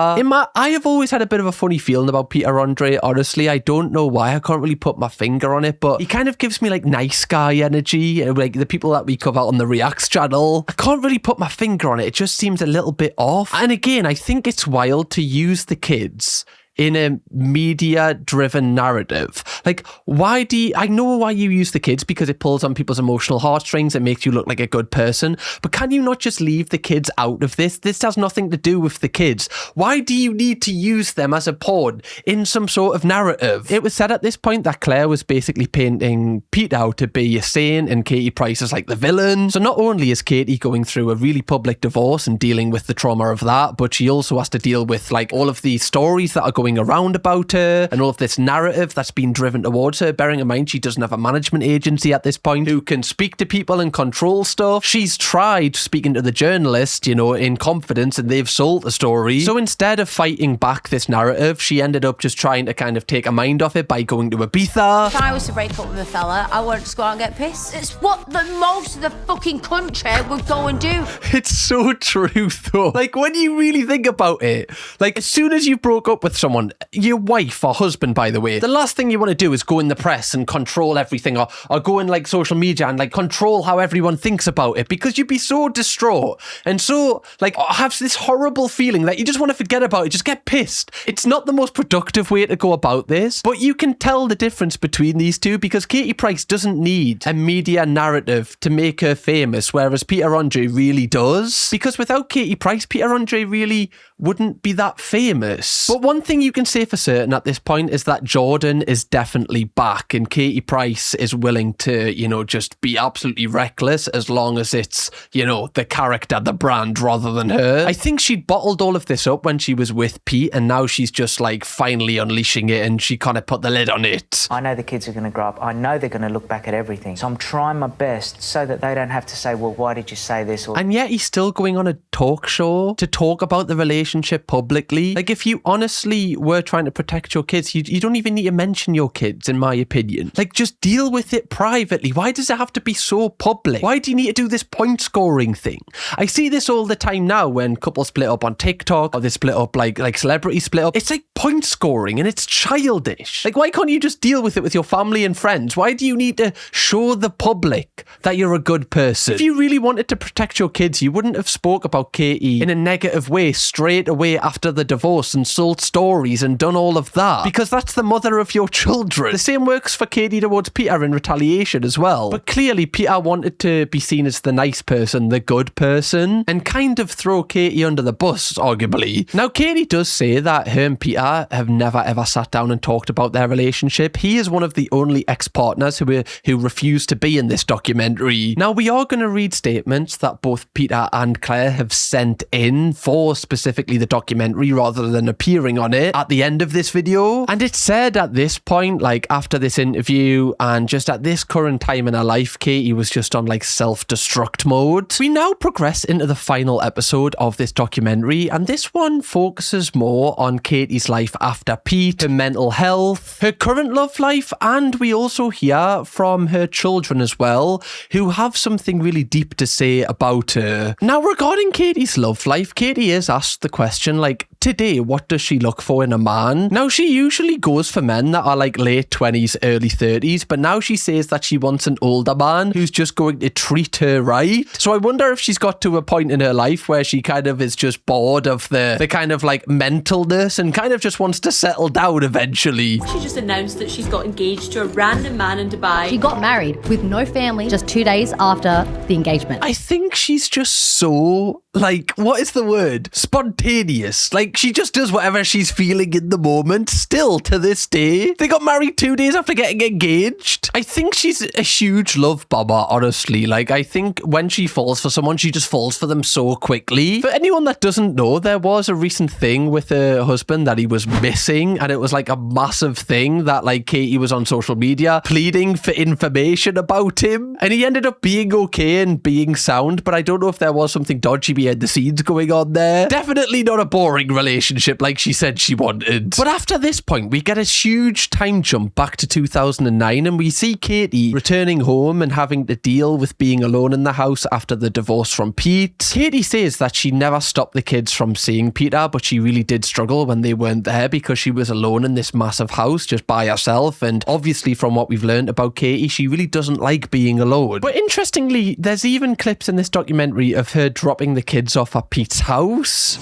I have always had a bit of a funny feeling about Peter Andre, honestly. I don't know why. I can't really put my finger on it, but he kind of gives me like nice guy energy, like the people that we cover on the Reacts channel. I can't really put my finger on it. It just seems a little bit off. And again, I think it's wild to use the kids in a media-driven narrative. Like, I know why you use the kids, because it pulls on people's emotional heartstrings and makes you look like a good person, but can you not just leave the kids out of this? This has nothing to do with the kids. Why do you need to use them as a pawn in some sort of narrative? It was said at this point that Claire was basically painting Pete out to be a saint and Katie Price as like the villain. So not only is Katie going through a really public divorce and dealing with the trauma of that, but she also has to deal with like all of the stories that are going around about her and all of this narrative that's been driven towards her. Bearing in mind she doesn't have a management agency at this point who can speak to people and control stuff. She's tried speaking to the journalist, in confidence, and they've sold the story. So instead of fighting back this narrative, she ended up just trying to kind of take her mind off it by going to Ibiza. If I was to break up with a fella, I wouldn't just go out and get pissed. It's what the most of the fucking country would go and do. It's so true though. Like when you really think about it, like as soon as you broke up with someone, your wife or husband, by the way, the last thing you want to do is go in the press and control everything or go in like social media and like control how everyone thinks about it, because you'd be so distraught and so like have this horrible feeling that you just want to forget about it, just get pissed. It's not the most productive way to go about this, but you can tell the difference between these two because Katie Price doesn't need a media narrative to make her famous, whereas Peter Andre really does. Because without Katie Price, Peter Andre really wouldn't be that famous. But one thing you can say for certain at this point is that Jordan is definitely back and Katie Price is willing to, just be absolutely reckless as long as it's, the character, the brand, rather than her. I think she'd bottled all of this up when she was with Pete and now she's just like finally unleashing it and she kind of put the lid on it. I know the kids are going to grow up. I know they're going to look back at everything. So I'm trying my best so that they don't have to say, well, why did you say this? And yet he's still going on a talk show to talk about the relationship publicly. Like if you honestly were trying to protect your kids, you don't even need to mention your kids, in my opinion. Like just deal with it privately. Why does it have to be so public? Why do you need to do this point scoring thing? I see this all the time now when couples split up on TikTok or they split up like celebrities split up. It's like point scoring and it's childish. Like why can't you just deal with it with your family and friends? Why do you need to show the public that you're a good person? If you really wanted to protect your kids, you wouldn't have spoke about Katie in a negative way straight away after the divorce and sold stories and done all of that, because that's the mother of your children. The same works for Katie towards Peter in retaliation as well. But clearly Peter wanted to be seen as the nice person, the good person, and kind of throw Katie under the bus, arguably. Now Katie does say that her and Peter have never ever sat down and talked about their relationship. He is one of the only ex-partners who refused to be in this documentary. Now we are going to read statements that both Peter and Claire have sent in for specifically the documentary rather than appearing on it at the end of this video. And it's said at this point, like after this interview and just at this current time in her life, Katie was just on like self-destruct mode. We now progress into the final episode of this documentary, and this one focuses more on Katie's life after Pete, her mental health, her current love life, and we also hear from her children as well, who have something really deep to say about her. Now regarding Katie's love life, Katie is asked the question like, today, what does she look for in a man? Now, she usually goes for men that are like late 20s, early 30s, but now she says that she wants an older man who's just going to treat her right. So I wonder if she's got to a point in her life where she kind of is just bored of the kind of like mentalness and kind of just wants to settle down eventually. She just announced that she's got engaged to a random man in Dubai. She got married with no family just 2 days after the engagement. I think she's just so, like, what is the word? Spontaneous. Like, she just does whatever she's feeling feeling in the moment, still to this day. They got married 2 days after getting engaged. I think she's a huge love bomber, honestly. Like, I think when she falls for someone, she just falls for them so quickly. For anyone that doesn't know, there was a recent thing with her husband that he was missing, and it was like a massive thing that like Katie was on social media pleading for information about him, and he ended up being okay and being sound, but I don't know if there was something dodgy behind the scenes going on there. Definitely not a boring relationship like she said she wanted. But after this point, we get a huge time jump back to 2009, and we see Katie returning home and having to deal with being alone in the house after the divorce from Pete. Katie says that she never stopped the kids from seeing Peter, but she really did struggle when they weren't there because she was alone in this massive house just by herself. And obviously from what we've learned about Katie, she really doesn't like being alone. But interestingly, there's even clips in this documentary of her dropping the kids off at Pete's house.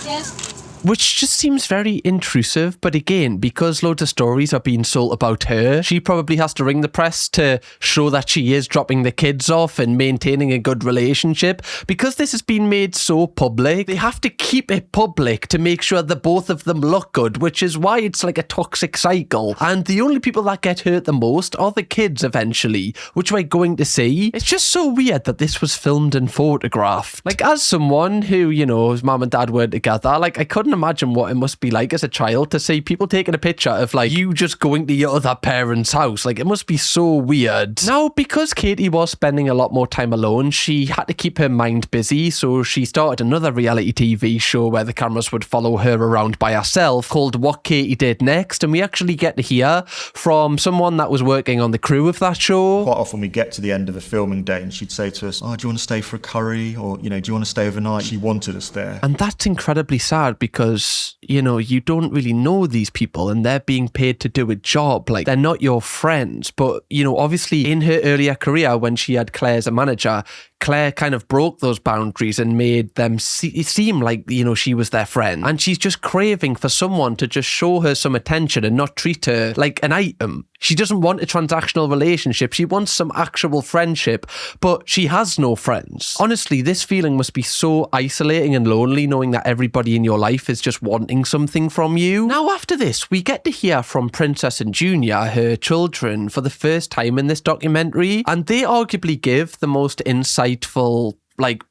Yes. Which just seems very intrusive, but again, because loads of stories are being sold about her, she probably has to ring the press to show that she is dropping the kids off and maintaining a good relationship. Because this has been made so public, they have to keep it public to make sure that both of them look good, which is why it's like a toxic cycle. And the only people that get hurt the most are the kids eventually, which we're going to see. It's just so weird that this was filmed and photographed. Like, as someone who, you know, his mum and dad were together, like, I couldn't imagine what it must be like as a child to see people taking a picture of like you just going to your other parent's house. Like, it must be so weird. Now, because Katie was spending a lot more time alone, she had to keep her mind busy, so she started another reality TV show where the cameras would follow her around by herself called What Katie Did Next, and we actually get to hear from someone that was working on the crew of that show. Quite often we get to the end of a filming day and she'd say to us, "Oh, do you want to stay for a curry?" Or, you know, "Do you want to stay overnight?" She wanted us there. And that's incredibly sad because, you know, you don't really know these people and they're being paid to do a job. Like, they're not your friends. But, you know, obviously in her earlier career when she had Claire as a manager, Claire kind of broke those boundaries and made them seem like, you know, she was their friend. And she's just craving for someone to just show her some attention and not treat her like an item. She doesn't want a transactional relationship. She wants some actual friendship, but she has no friends. Honestly, this feeling must be so isolating and lonely, knowing that everybody in your life is just wanting something from you. Now, after this, we get to hear from Princess and Junior, her children, for the first time in this documentary, and they arguably give the most insightful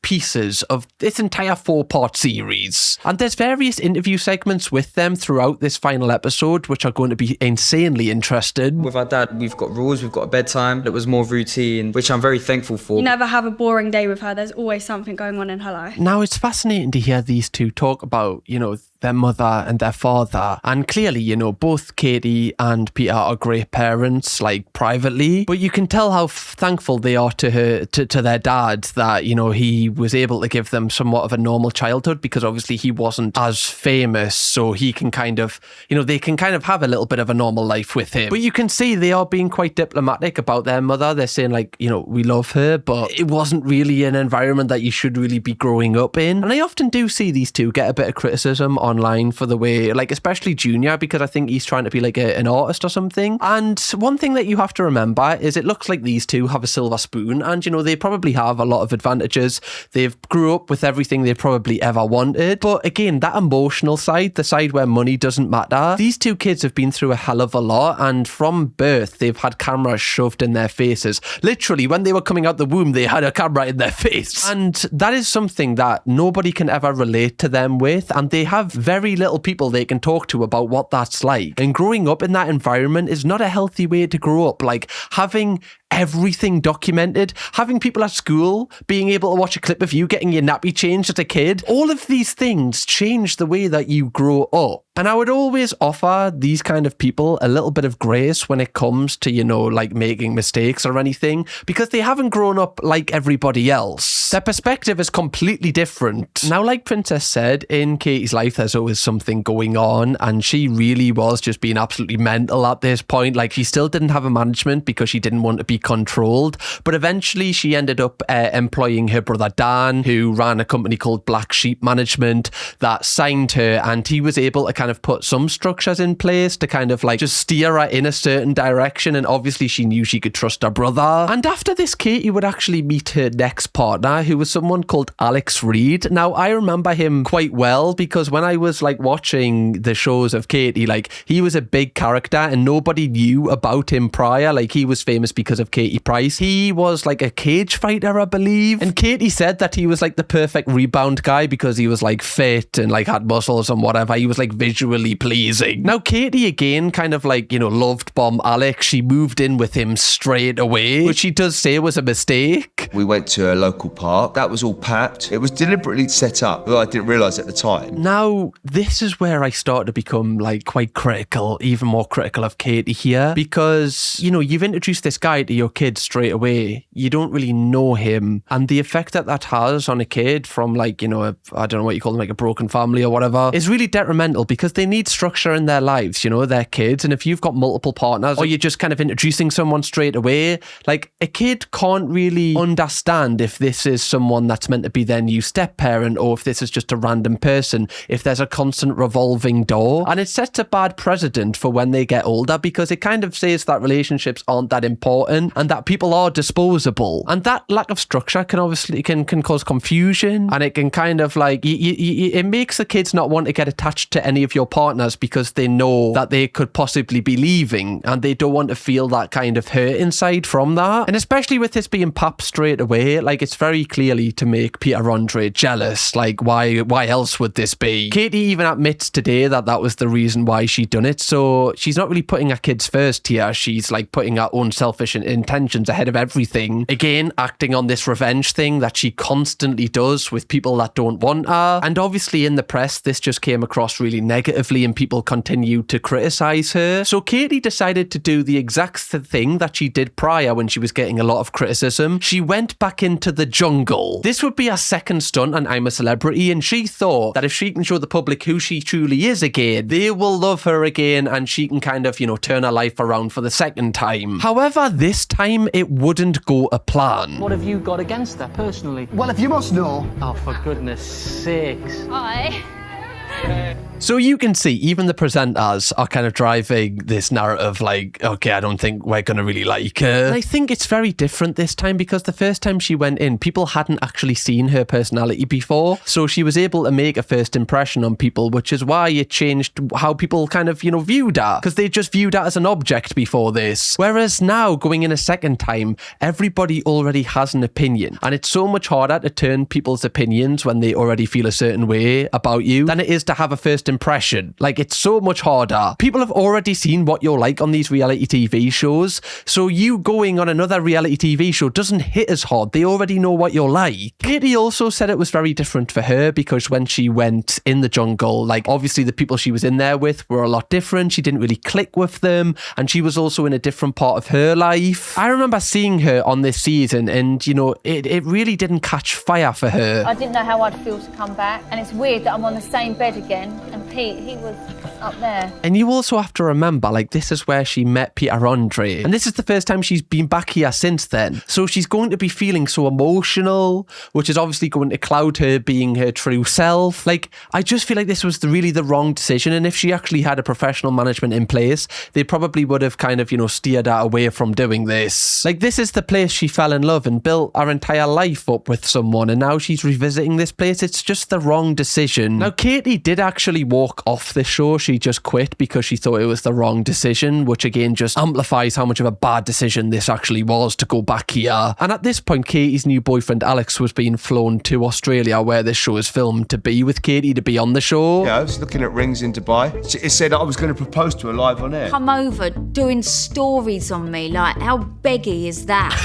pieces of this entire 4-part series. And there's various interview segments with them throughout this final episode, which are going to be insanely interesting. With our dad, we've got rules, we've got a bedtime that was more routine, which I'm very thankful for. You never have a boring day with her. There's always something going on in her life. Now, it's fascinating to hear these two talk about, you know, their mother and their father. And clearly, you know, both Katie and Peter are great parents, like, privately. But you can tell how thankful they are to her, to their dad, that, you know, he was able to give them somewhat of a normal childhood, because obviously he wasn't as famous, so he can kind of, you know, they can kind of have a little bit of a normal life with him. But you can see they are being quite diplomatic about their mother. They're saying, like, you know, we love her, but it wasn't really an environment that you should really be growing up in. And I often do see these two get a bit of criticism online for the way, like, especially Junior, because I think he's trying to be like an artist or something. And one thing that you have to remember is it looks like these two have a silver spoon, and, you know, they probably have a lot of advantages. They've grew up with everything they probably ever wanted. But again, that emotional side, the side where money doesn't matter, these two kids have been through a hell of a lot, and from birth they've had cameras shoved in their faces. Literally, when they were coming out the womb, they had a camera in their face. And that is something that nobody can ever relate to them with, and they have very little people they can talk to about what that's like. And growing up in that environment is not a healthy way to grow up. Like, having everything documented, having people at school being able to watch a clip of you getting your nappy changed as a kid, all of these things change the way that you grow up. And I would always offer these kind of people a little bit of grace when it comes to, you know, like, making mistakes or anything, because they haven't grown up like everybody else. Their perspective is completely different. Now, like Princess said, in Katie's life there's always something going on, and she really was just being absolutely mental at this point. Like, she still didn't have a management because she didn't want to be controlled, but eventually she ended up employing her brother Dan, who ran a company called Black Sheep Management that signed her, and he was able to kind of put some structures in place to kind of like just steer her in a certain direction, and obviously she knew she could trust her brother. And after this, Katie would actually meet her next partner, who was someone called Alex Reid. Now, I remember him quite well because when I was like watching the shows of Katie, like he was a big character and nobody knew about him prior. Like he was famous because of Katie Price. He was like a cage fighter, I believe. And Katie said that he was like the perfect rebound guy because he was like fit and like had muscles and whatever. He was like visually pleasing. Now, Katie again kind of like, you know, loved bomb Alex. She moved in with him straight away, which she does say was a mistake. We went to a local park. That was all packed. It was deliberately set up, but I didn't realise at the time. Now, this is where I started to become like quite critical, even more critical of Katie here, because, you know, you've introduced this guy to your kid straight away. You don't really know him. And the effect that that has on a kid from like, you know, I don't know what you call them, like a broken family or whatever, is really detrimental because they need structure in their lives, you know, they're kids. And if you've got multiple partners or you're just kind of introducing someone straight away, like a kid can't really understand if this is someone that's meant to be their new step parent or if this is just a random person, if there's a constant revolving door. And it sets a bad precedent for when they get older because it kind of says that relationships aren't that important and that people are disposable. And that lack of structure can obviously can cause confusion, and it can kind of like it makes the kids not want to get attached to any of your partners because they know that they could possibly be leaving and they don't want to feel that kind of hurt inside from that. And especially with this being pap straight away, like it's very clearly to make Peter Andre jealous. Like why else would this be? Katie even admits today that that was the reason why she done it. So she's not really putting her kids first here. She's like putting her own selfish intentions ahead of everything. Again, acting on this revenge thing that she constantly does with people that don't want her. And obviously in the press, this just came across really negatively and people continued to criticize her. So Katie decided to do the exact thing that she did prior when she was getting a lot of criticism. She went back into the jungle. This would be her second stunt on I'm a Celebrity, and she thought that if she can show the public who she truly is again, they will love her again and she can kind of, you know, turn her life around for the second time. However, this time it wouldn't go a plan. What have you got against her personally? Well, if you must know. Oh, for goodness sakes. Hi. So you can see even the presenters are kind of driving this narrative like, okay, I don't think we're going to really like her. And I think it's very different this time because the first time she went in, people hadn't actually seen her personality before. So she was able to make a first impression on people, which is why it changed how people kind of, you know, viewed her, because they just viewed her as an object before this. Whereas now, going in a second time, everybody already has an opinion. And it's so much harder to turn people's opinions when they already feel a certain way about you than it is to have a first impression. Like, it's so much harder. People have already seen what you're like on these reality TV shows, so you going on another reality TV show doesn't hit as hard. They already know what you're like. Katie also said it was very different for her because when she went in the jungle, like, obviously the people she was in there with were a lot different. She didn't really click with them, and she was also in a different part of her life. I remember seeing her on this season, and, you know, it really didn't catch fire for her. I didn't know how I'd feel to come back, and it's weird that I'm on the same bed again, and Pete, he was up there. And you also have to remember, like, this is where she met Peter Andre, and this is the first time she's been back here since then. So she's going to be feeling so emotional, which is obviously going to cloud her being her true self. Like, I just feel like this was really the wrong decision, and if she actually had a professional management in place, they probably would have kind of, you know, steered her away from doing this. Like, this is the place she fell in love and built her entire life up with someone, and now she's revisiting this place. It's just the wrong decision. Now, Katie did actually walk off this show. She just quit because she thought it was the wrong decision, which again just amplifies how much of a bad decision this actually was to go back here. And at this point, Katie's new boyfriend Alex was being flown to Australia, where this show is filmed, to be with Katie, to be on the show. Yeah, I was looking at rings in Dubai. It said I was going to propose to her live on air. Come over doing stories on me, like, how beggy is that?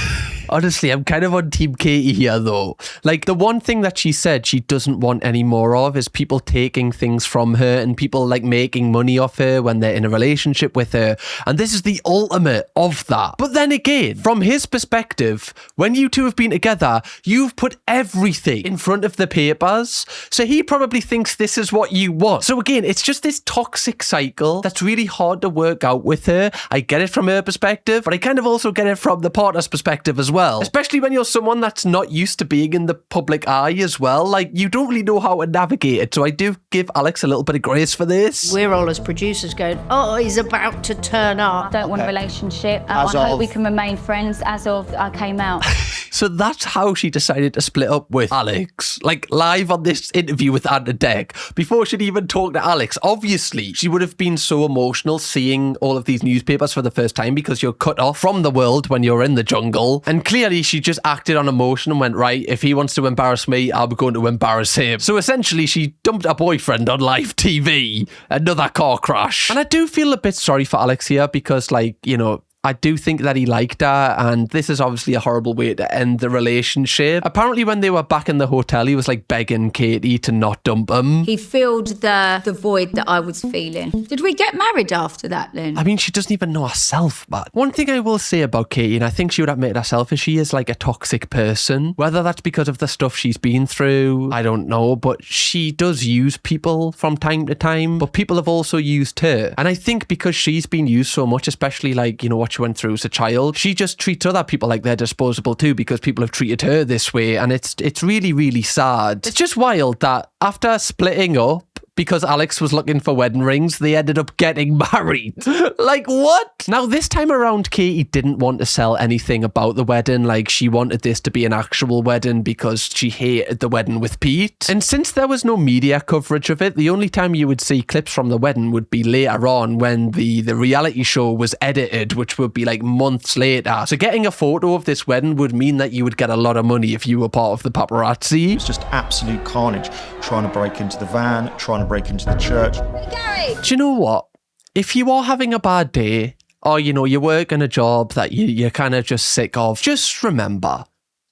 Honestly, I'm kind of on Team Katie here, though. Like, the one thing that she said she doesn't want any more of is people taking things from her and people, like, making money off her when they're in a relationship with her. And this is the ultimate of that. But then again, from his perspective, when you two have been together, you've put everything in front of the papers. So he probably thinks this is what you want. So again, it's just this toxic cycle that's really hard to work out with her. I get it from her perspective, but I kind of also get it from the partner's perspective as well. well. Especially when you're someone that's not used to being in the public eye as well. Like, you don't really know how to navigate it. So I do give Alex a little bit of grace for this. We're all as producers going, oh, he's about to turn up. I don't want a relationship. I hope we can remain friends as of I came out. So that's how she decided to split up with Alex. Like, live on this interview with Anna Deck. Before she'd even talk to Alex, obviously, she would have been so emotional seeing all of these newspapers for the first time because you're cut off from the world when you're in the jungle. And clearly, she just acted on emotion and went, right, if he wants to embarrass me, I'm going to embarrass him. So essentially, she dumped her boyfriend on live TV. Another car crash. And I do feel a bit sorry for Alex here because, like, you know, I do think that he liked her, and this is obviously a horrible way to end the relationship. Apparently, when they were back in the hotel, he was like begging Katie to not dump him. He filled the void that I was feeling. Did we get married after that then? I mean, she doesn't even know herself, man. One thing I will say about Katie, and I think she would admit it herself, is she is like a toxic person. Whether that's because of the stuff she's been through, I don't know, but she does use people from time to time, but people have also used her. And I think because she's been used so much, especially like, you know, what she went through as a child, she just treats other people like they're disposable too because people have treated her this way, and it's really, really sad. It's just wild that after splitting up, because Alex was looking for wedding rings, they ended up getting married. Like, what? Now, this time around, Katie didn't want to sell anything about the wedding. Like, she wanted this to be an actual wedding because she hated the wedding with Pete. And since there was no media coverage of it, the only time you would see clips from the wedding would be later on when the reality show was edited, which would be like months later. So getting a photo of this wedding would mean that you would get a lot of money if you were part of the paparazzi. It's just absolute carnage, trying to break into the van, trying to break into the church. Do you know what? If you are having a bad day, or, you know, you're working a job that you're kind of just sick of, just remember,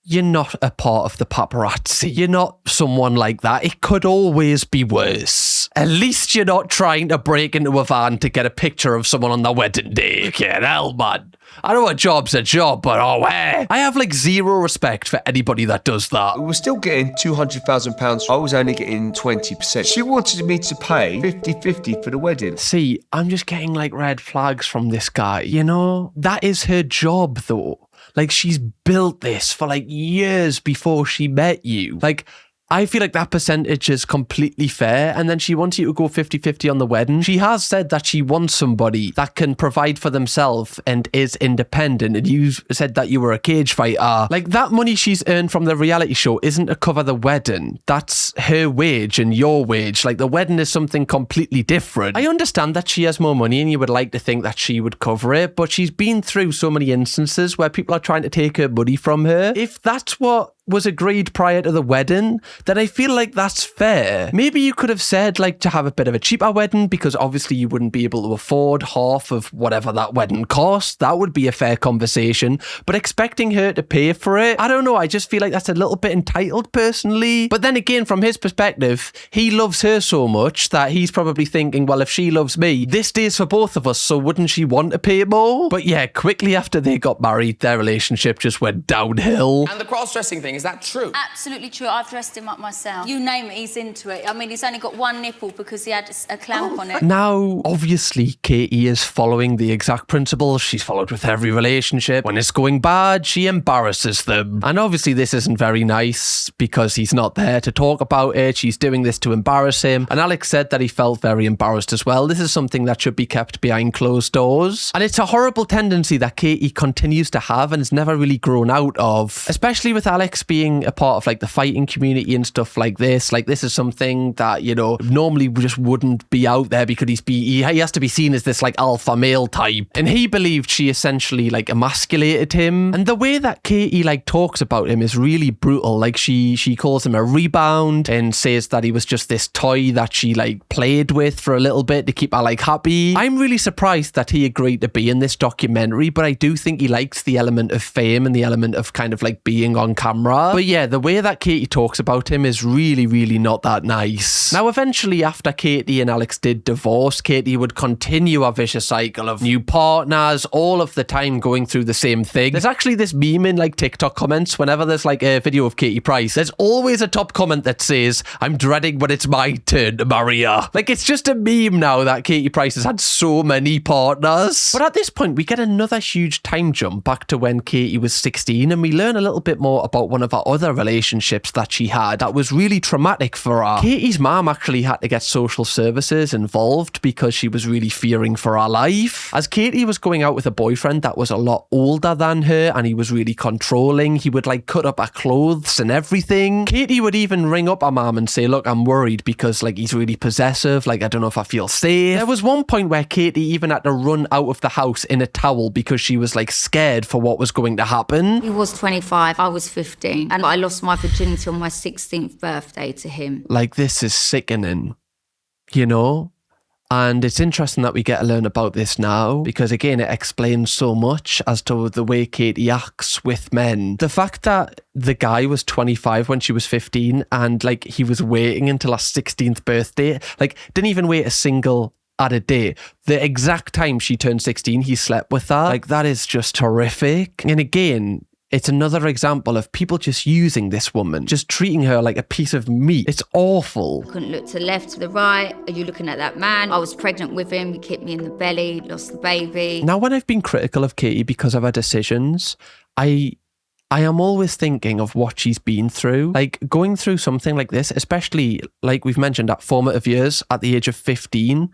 you're not a part of the paparazzi. You're not someone like that. It could always be worse. At least you're not trying to break into a van to get a picture of someone on their wedding day. Get hell, man. I know a job's a job, but oh, I have like zero respect for anybody that does that. We were still getting £200,000. I was only getting 20%. She wanted me to pay 50-50 for the wedding. See, I'm just getting like red flags from this guy, you know? That is her job, though. Like, she's built this for like years before she met you. Like, I feel like that percentage is completely fair, and then she wants you to go 50-50 on the wedding. She has said that she wants somebody that can provide for themselves and is independent, and you said that you were a cage fighter. Like, that money she's earned from the reality show isn't to cover the wedding. That's her wage and your wage. Like, the wedding is something completely different. I understand that she has more money and you would like to think that she would cover it, but she's been through so many instances where people are trying to take her money from her. If that's what was agreed prior to the wedding, then I feel like that's fair. Maybe you could have said, like, to have a bit of a cheaper wedding because obviously you wouldn't be able to afford half of whatever that wedding cost. That would be a fair conversation. But expecting her to pay for it, I don't know, I just feel like that's a little bit entitled personally. But then again, from his perspective, he loves her so much that he's probably thinking, well, if she loves me, this day's for both of us, so wouldn't she want to pay more? But yeah, quickly after they got married, their relationship just went downhill. And the cross-dressing thing, is that true? Absolutely true. I've dressed him up myself. You name it, he's into it. I mean, he's only got one nipple because he had a clamp on it. Now, obviously, Katie is following the exact principles she's followed with every relationship. When it's going bad, she embarrasses them. And obviously, this isn't very nice because he's not there to talk about it. She's doing this to embarrass him. And Alex said that he felt very embarrassed as well. This is something that should be kept behind closed doors. And it's a horrible tendency that Katie continues to have and has never really grown out of, especially with Alex being a part of like the fighting community and stuff like this. Like, this is something that, you know, normally just wouldn't be out there because he has to be seen as this like alpha male type. And he believed she essentially like emasculated him. And the way that Katie like talks about him is really brutal. Like, she calls him a rebound and says that he was just this toy that she like played with for a little bit to keep her like happy. I'm really surprised that he agreed to be in this documentary, but I do think he likes the element of fame and the element of kind of like being on camera. camera. But yeah, the way that Katie talks about him is really, really not that nice. Now, eventually, after Katie and Alex did divorce, Katie would continue a vicious cycle of new partners, all of the time going through the same thing. There's actually this meme in like TikTok comments whenever there's like a video of Katie Price. There's always a top comment that says, "I'm dreading when it's my turn to marry her." Like, it's just a meme now that Katie Price has had so many partners. But at this point, we get another huge time jump back to when Katie was 16, and we learn a little bit more about one of her other relationships that she had that was really traumatic for her. Katie's mom actually had to get social services involved because she was really fearing for her life. As Katie was going out with a boyfriend that was a lot older than her, and he was really controlling, he would like cut up her clothes and everything. Katie would even ring up her mom and say, "Look, I'm worried because like he's really possessive, like I don't know if I feel safe." There was one point where Katie even had to run out of the house in a towel because she was like scared for what was going to happen. He was 25, I was 15, and I lost my virginity on my 16th birthday to him. Like, this is sickening, you know? And it's interesting that we get to learn about this now because, again, it explains so much as to the way Katie acts with men. The fact that the guy was 25 when she was 15 and, like, he was waiting until her 16th birthday, like, didn't even wait a single added day. The exact time she turned 16, he slept with her. Like, that is just horrific. And again, it's another example of people just using this woman, just treating her like a piece of meat. It's awful. Couldn't look to the left, to the right. Are you looking at that man? I was pregnant with him. He kicked me in the belly, lost the baby. Now, when I've been critical of Katie because of her decisions, I am always thinking of what she's been through. Like, going through something like this, especially, like we've mentioned, at formative years, at the age of 15,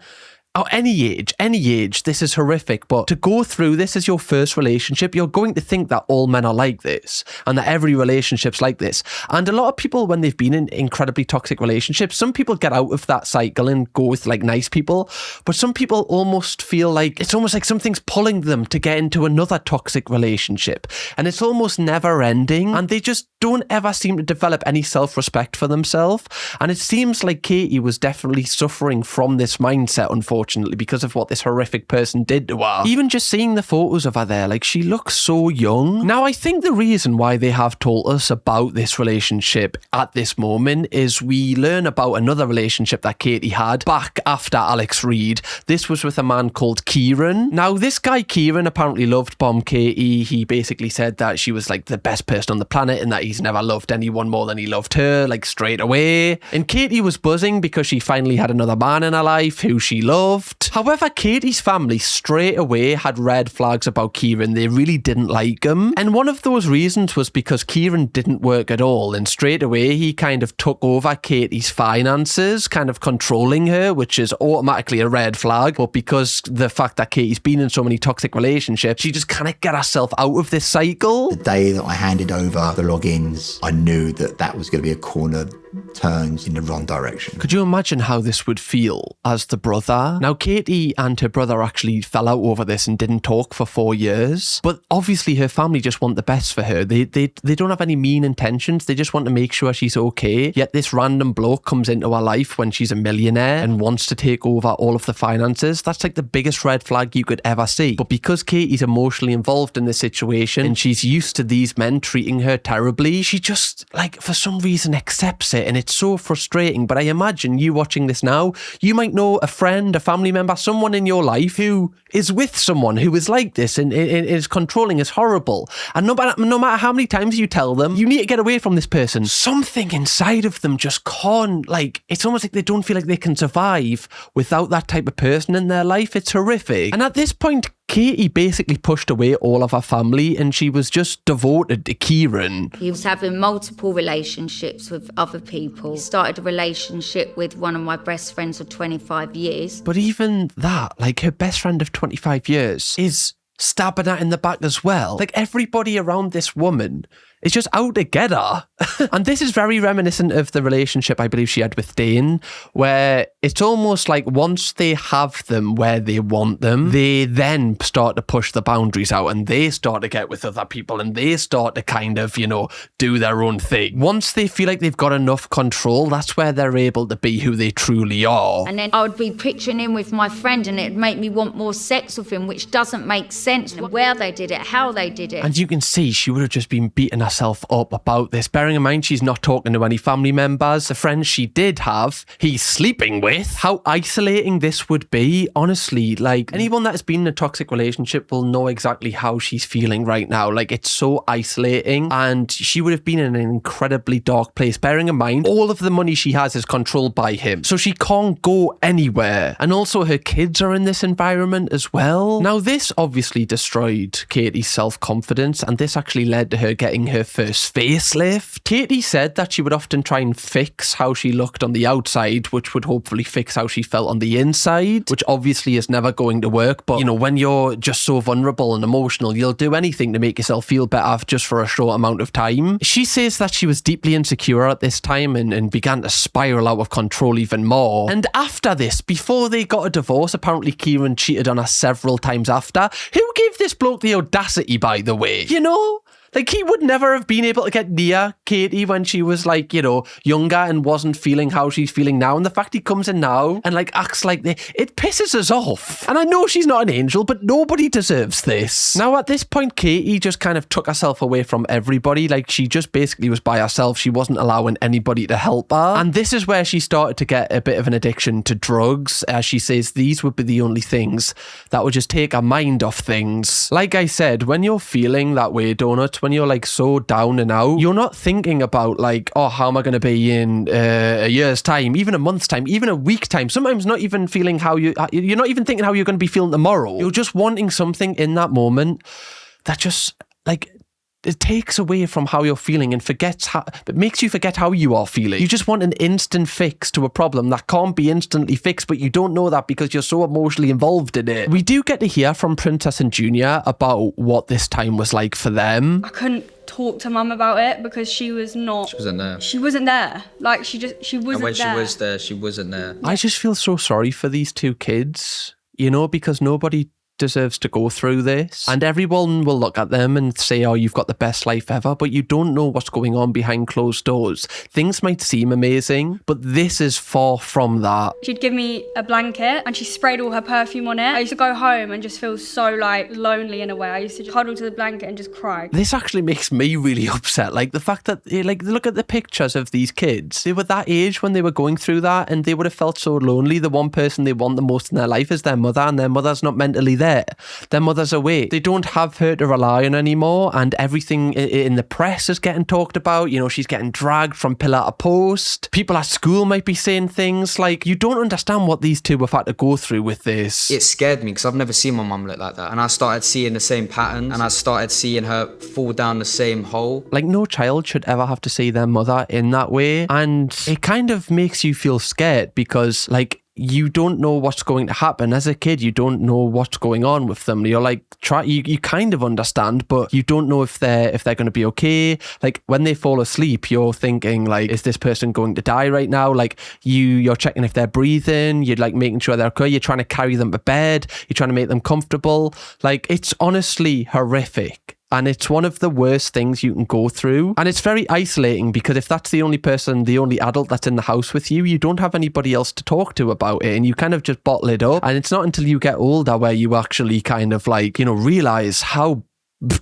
or any age, this is horrific. But to go through this as your first relationship, you're going to think that all men are like this and that every relationship's like this. And a lot of people, when they've been in incredibly toxic relationships, some people get out of that cycle and go with like nice people. But some people almost feel like it's almost like something's pulling them to get into another toxic relationship. And it's almost never ending. And they just don't ever seem to develop any self-respect for themselves. And it seems like Katie was definitely suffering from this mindset, unfortunately, because of what this horrific person did to her. Even just seeing the photos of her there, like, she looks so young. Now, I think the reason why they have told us about this relationship at this moment is we learn about another relationship that Katie had back after Alex Reid. This was with a man called Kieran. Now, this guy Kieran apparently loved bomb Katie. He basically said that she was like the best person on the planet and that he's never loved anyone more than he loved her, like straight away. And Katie was buzzing because she finally had another man in her life who she loved. However, Katie's family straight away had red flags about Kieran. They really didn't like him. And one of those reasons was because Kieran didn't work at all. And straight away, he kind of took over Katie's finances, kind of controlling her, which is automatically a red flag. But because the fact that Katie's been in so many toxic relationships, she just can't get herself out of this cycle. The day that I handed over the logins, I knew that that was going to be a corner turns in the wrong direction. Could you imagine how this would feel as the brother? Now, Katie and her brother actually fell out over this and didn't talk for 4 years. But obviously her family just want the best for her. They don't have any mean intentions. They just want to make sure she's okay. Yet this random bloke comes into her life when she's a millionaire and wants to take over all of the finances. That's like the biggest red flag you could ever see. But because Katie's emotionally involved in this situation and she's used to these men treating her terribly, she just, like, for some reason accepts it. And it's so frustrating. But I imagine you watching this now, you might know a friend, a family member, someone in your life who is with someone who is like this and is controlling, is horrible. And no matter how many times you tell them, you need to get away from this person, something inside of them just can't, like, it's almost like they don't feel like they can survive without that type of person in their life. It's horrific. And at this point, Katie basically pushed away all of her family and she was just devoted to Kieran. He was having multiple relationships with other people. He started a relationship with one of my best friends for 25 years. But even that, like, her best friend of 25 years is stabbing her in the back as well. Like, everybody around this woman is just out to get her. And this is very reminiscent of the relationship I believe she had with Dane, where it's almost like once they have them where they want them, they then start to push the boundaries out and they start to get with other people and they start to kind of, you know, do their own thing. Once they feel like they've got enough control, that's where they're able to be who they truly are. And then I would be picturing him with my friend and it'd make me want more sex with him, which doesn't make sense. Where they did it, how they did it. And you can see she would have just been beating herself herself up about this. Bearing in mind, she's not talking to any family members. The friends she did have, he's sleeping with. How isolating this would be, honestly. Like, anyone that has been in a toxic relationship will know exactly how she's feeling right now. Like, it's so isolating, and she would have been in an incredibly dark place. Bearing in mind, all of the money she has is controlled by him, so she can't go anywhere. And also, her kids are in this environment as well. Now, this obviously destroyed Katie's self-confidence, and this actually led to her getting her first facelift. Katie said that she would often try and fix how she looked on the outside, which would hopefully fix how she felt on the inside, which obviously is never going to work. But, you know, when you're just so vulnerable and emotional, you'll do anything to make yourself feel better just for a short amount of time. She says that she was deeply insecure at this time and began to spiral out of control even more. And after this, before they got a divorce, apparently Kieran cheated on her several times after. Who gave this bloke the audacity, by the way? You know? Like, he would never have been able to get near Katie when she was, like, you know, younger and wasn't feeling how she's feeling now. And the fact he comes in now and, like, acts like this, it pisses us off. And I know she's not an angel, but nobody deserves this. Now, at this point, Katie just kind of took herself away from everybody. Like, she just basically was by herself. She wasn't allowing anybody to help her. And this is where she started to get a bit of an addiction to drugs. As she says, these would be the only things that would just take her mind off things. Like I said, when you're feeling that way, Donut, when you're like so down and out, you're not thinking about like, oh, how am I going to be in a year's time, even a month's time, even a week time, sometimes not even feeling how you're not even thinking how you're going to be feeling tomorrow. You're just wanting something in that moment that just like, it takes away from how you're feeling and it makes you forget how you are feeling. You just want an instant fix to a problem that can't be instantly fixed, but you don't know that because you're so emotionally involved in it. We do get to hear from Princess and Junior about what this time was like for them. I couldn't talk to mum about it because she wasn't there. She wasn't there. Like, she wasn't there. And when she was there, she wasn't there. I just feel so sorry for these two kids, you know, because nobody deserves to go through this, and everyone will look at them and say, oh, you've got the best life ever, but you don't know what's going on behind closed doors. Things might seem amazing, but this is far from that. She'd give me a blanket and she sprayed all her perfume on it. I used to go home and just feel so like lonely in a way. I used to just huddle to the blanket and just cry. This actually makes me really upset. Like the fact that, like, look at the pictures of these kids. They were that age when they were going through that, and they would have felt so lonely. The one person they want the most in their life is their mother, and their mother's not mentally there. Their mother's away. They don't have her to rely on anymore, and everything in the press is getting talked about. You know, she's getting dragged from pillar to post. People at school might be saying things like, you don't understand what these two have had to go through with this. It scared me because I've never seen my mum look like that, and I started seeing the same patterns, and I started seeing her fall down the same hole. Like, no child should ever have to see their mother in that way, and it kind of makes you feel scared because, like, you don't know what's going to happen. As a kid, you don't know what's going on with them. You're like, you kind of understand, but you don't know if they're going to be okay. Like, when they fall asleep, you're thinking, like, is this person going to die right now? Like, you're checking if they're breathing. You're like making sure they're okay. You're trying to carry them to bed. You're trying to make them comfortable. Like, it's honestly horrific. And it's one of the worst things you can go through. And it's very isolating because if that's the only person, the only adult that's in the house with you, you don't have anybody else to talk to about it. And you kind of just bottle it up. And it's not until you get older where you actually kind of like, you know, realize how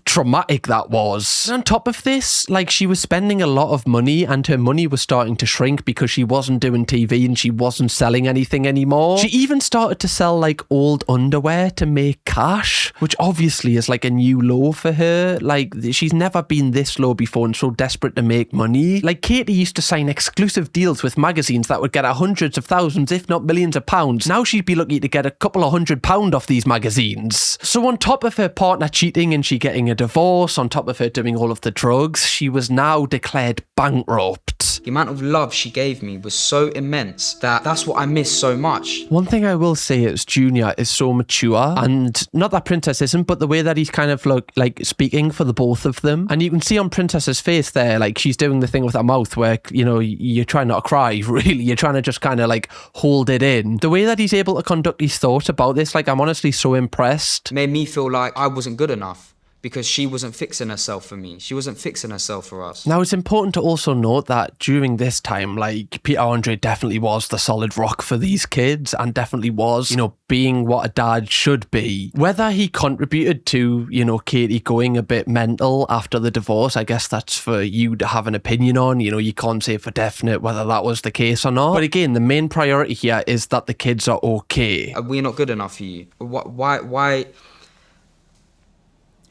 traumatic that was. And on top of this, like, she was spending a lot of money and her money was starting to shrink because she wasn't doing TV and she wasn't selling anything anymore. She even started to sell like old underwear to make cash, which obviously is like a new low for her. Like, she's never been this low before and so desperate to make money. Like, Katie used to sign exclusive deals with magazines that would get her hundreds of thousands, if not millions of pounds. Now she'd be lucky to get a couple of £100 off these magazines. So on top of her partner cheating and she getting a divorce, on top of her doing all of the drugs, she was now declared bankrupt. The amount of love she gave me was so immense that's what I miss so much. One thing I will say is Junior is so mature, and not that Princess isn't, but the way that he's kind of like speaking for the both of them. And you can see on Princess's face there, like, she's doing the thing with her mouth where, you know, you're trying not to cry, really. You're trying to just kind of like hold it in. The way that he's able to conduct his thoughts about this, like, I'm honestly so impressed. It made me feel like I wasn't good enough. because she wasn't fixing herself for me. She wasn't fixing herself for us. Now, it's important to also note that during this time, like, Peter Andre definitely was the solid rock for these kids and definitely was, you know, being what a dad should be. Whether he contributed to, you know, Katie going a bit mental after the divorce, I guess that's for you to have an opinion on. You know, you can't say for definite whether that was the case or not. But again, the main priority here is that the kids are okay. We're not good enough for you. Why?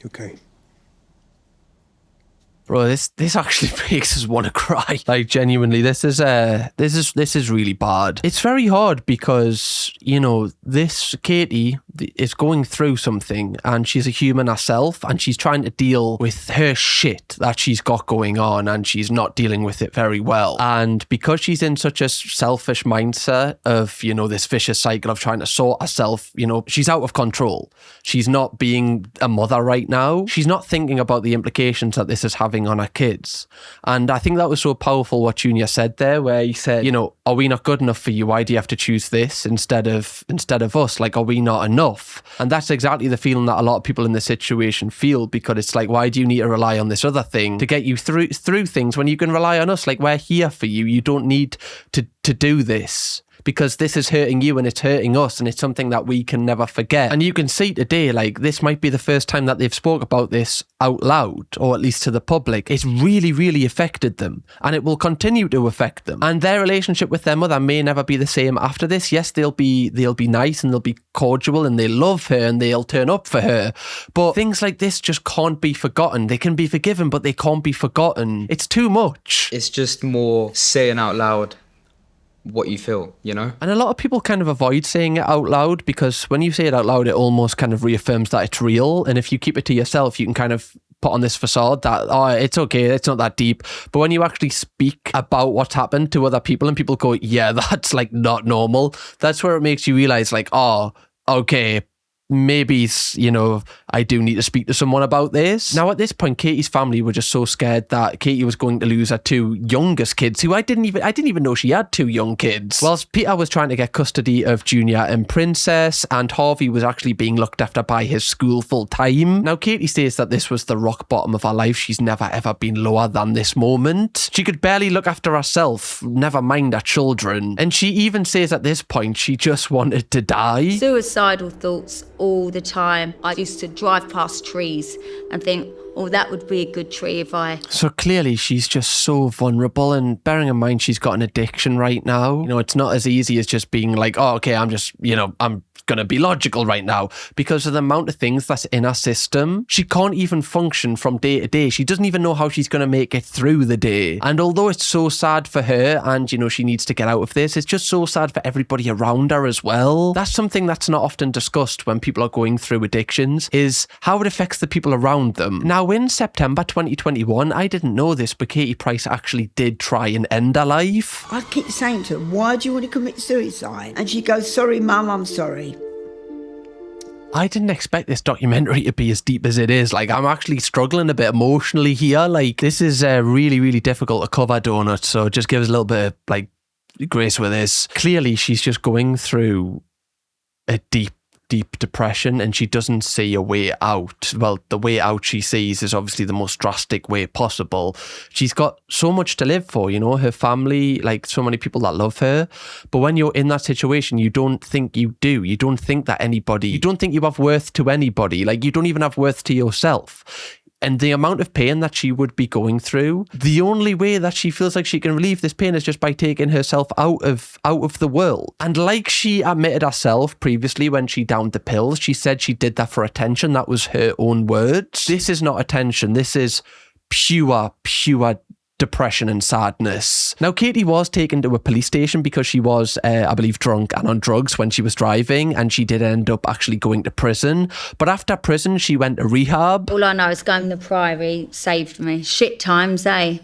Okay. Bro, this actually makes us want to cry. Like, genuinely, this is really bad. It's very hard because, you know, this Katie is going through something and she's a human herself and she's trying to deal with her shit that she's got going on and she's not dealing with it very well. And because she's in such a selfish mindset of, you know, this vicious cycle of trying to sort herself, you know, she's out of control. She's not being a mother right now. She's not thinking about the implications that this is having on our kids. And I think that was so powerful what Junior said there, where he said, you know, are we not good enough for you? Why do you have to choose this instead of us? Like, are we not enough? And that's exactly the feeling that a lot of people in this situation feel, because it's like, why do you need to rely on this other thing to get you through things when you can rely on us? Like, we're here for you. You don't need to do this, because this is hurting you and it's hurting us, and it's something that we can never forget. And you can see today, like, this might be the first time that they've spoke about this out loud, or at least to the public. It's really, really affected them, and it will continue to affect them. And their relationship with their mother may never be the same after this. Yes, they'll be nice and they'll be cordial and they love her and they'll turn up for her. But things like this just can't be forgotten. They can be forgiven, but they can't be forgotten. It's too much. It's just more saying out loud what you feel, you know? And a lot of people kind of avoid saying it out loud, because when you say it out loud, it almost kind of reaffirms that it's real. And if you keep it to yourself, you can kind of put on this facade that, oh, it's okay, it's not that deep. But when you actually speak about what's happened to other people and people go, yeah, that's like not normal, that's where it makes you realize, like, oh, okay, maybe, you know, I do need to speak to someone about this. Now, at this point, Katie's family were just so scared that Katie was going to lose her two youngest kids, who I didn't even know she had two young kids. Whilst Peter was trying to get custody of Junior and Princess, and Harvey was actually being looked after by his school full time. Now, Katie says that this was the rock bottom of her life. She's never ever been lower than this moment. She could barely look after herself, never mind her children. And she even says at this point she just wanted to die. Suicidal thoughts all the time. I used to drive past trees and think, oh, that would be a good tree if I... So clearly she's just so vulnerable, and bearing in mind she's got an addiction right now, you know, it's not as easy as just being like, oh, okay, I'm just, you know, I'm going to be logical right now, because of the amount of things that's in her system. She can't even function from day to day. She doesn't even know how she's going to make it through the day. And although it's so sad for her and, you know, she needs to get out of this, it's just so sad for everybody around her as well. That's something that's not often discussed when people are going through addictions, is how it affects the people around them. Now, in September 2021, I didn't know this, but Katie Price actually did try and end her life. I keep saying to her, why do you want to commit suicide? And she goes, sorry, Mum, I'm sorry. I didn't expect this documentary to be as deep as it is. Like, I'm actually struggling a bit emotionally here. Like, this is really, really difficult to cover, Donut, so just give us a little bit of, like, grace with this. Clearly, she's just going through a deep depression, and she doesn't see a way out. Well, the way out she sees is obviously the most drastic way possible. She's got so much to live for, you know, her family, like so many people that love her. But when you're in that situation, you don't think you do. You don't think that you don't think you have worth to anybody. Like, you don't even have worth to yourself. And the amount of pain that she would be going through, the only way that she feels like she can relieve this pain is just by taking herself out of the world. And like she admitted herself previously when she downed the pills, she said she did that for attention. That was her own words. This is not attention. This is pure depression and sadness. Now, Katie was taken to a police station because she was, I believe, drunk and on drugs when she was driving, and she did end up actually going to prison. But after prison, she went to rehab. All I know is going to Priory saved me. Shit times, eh?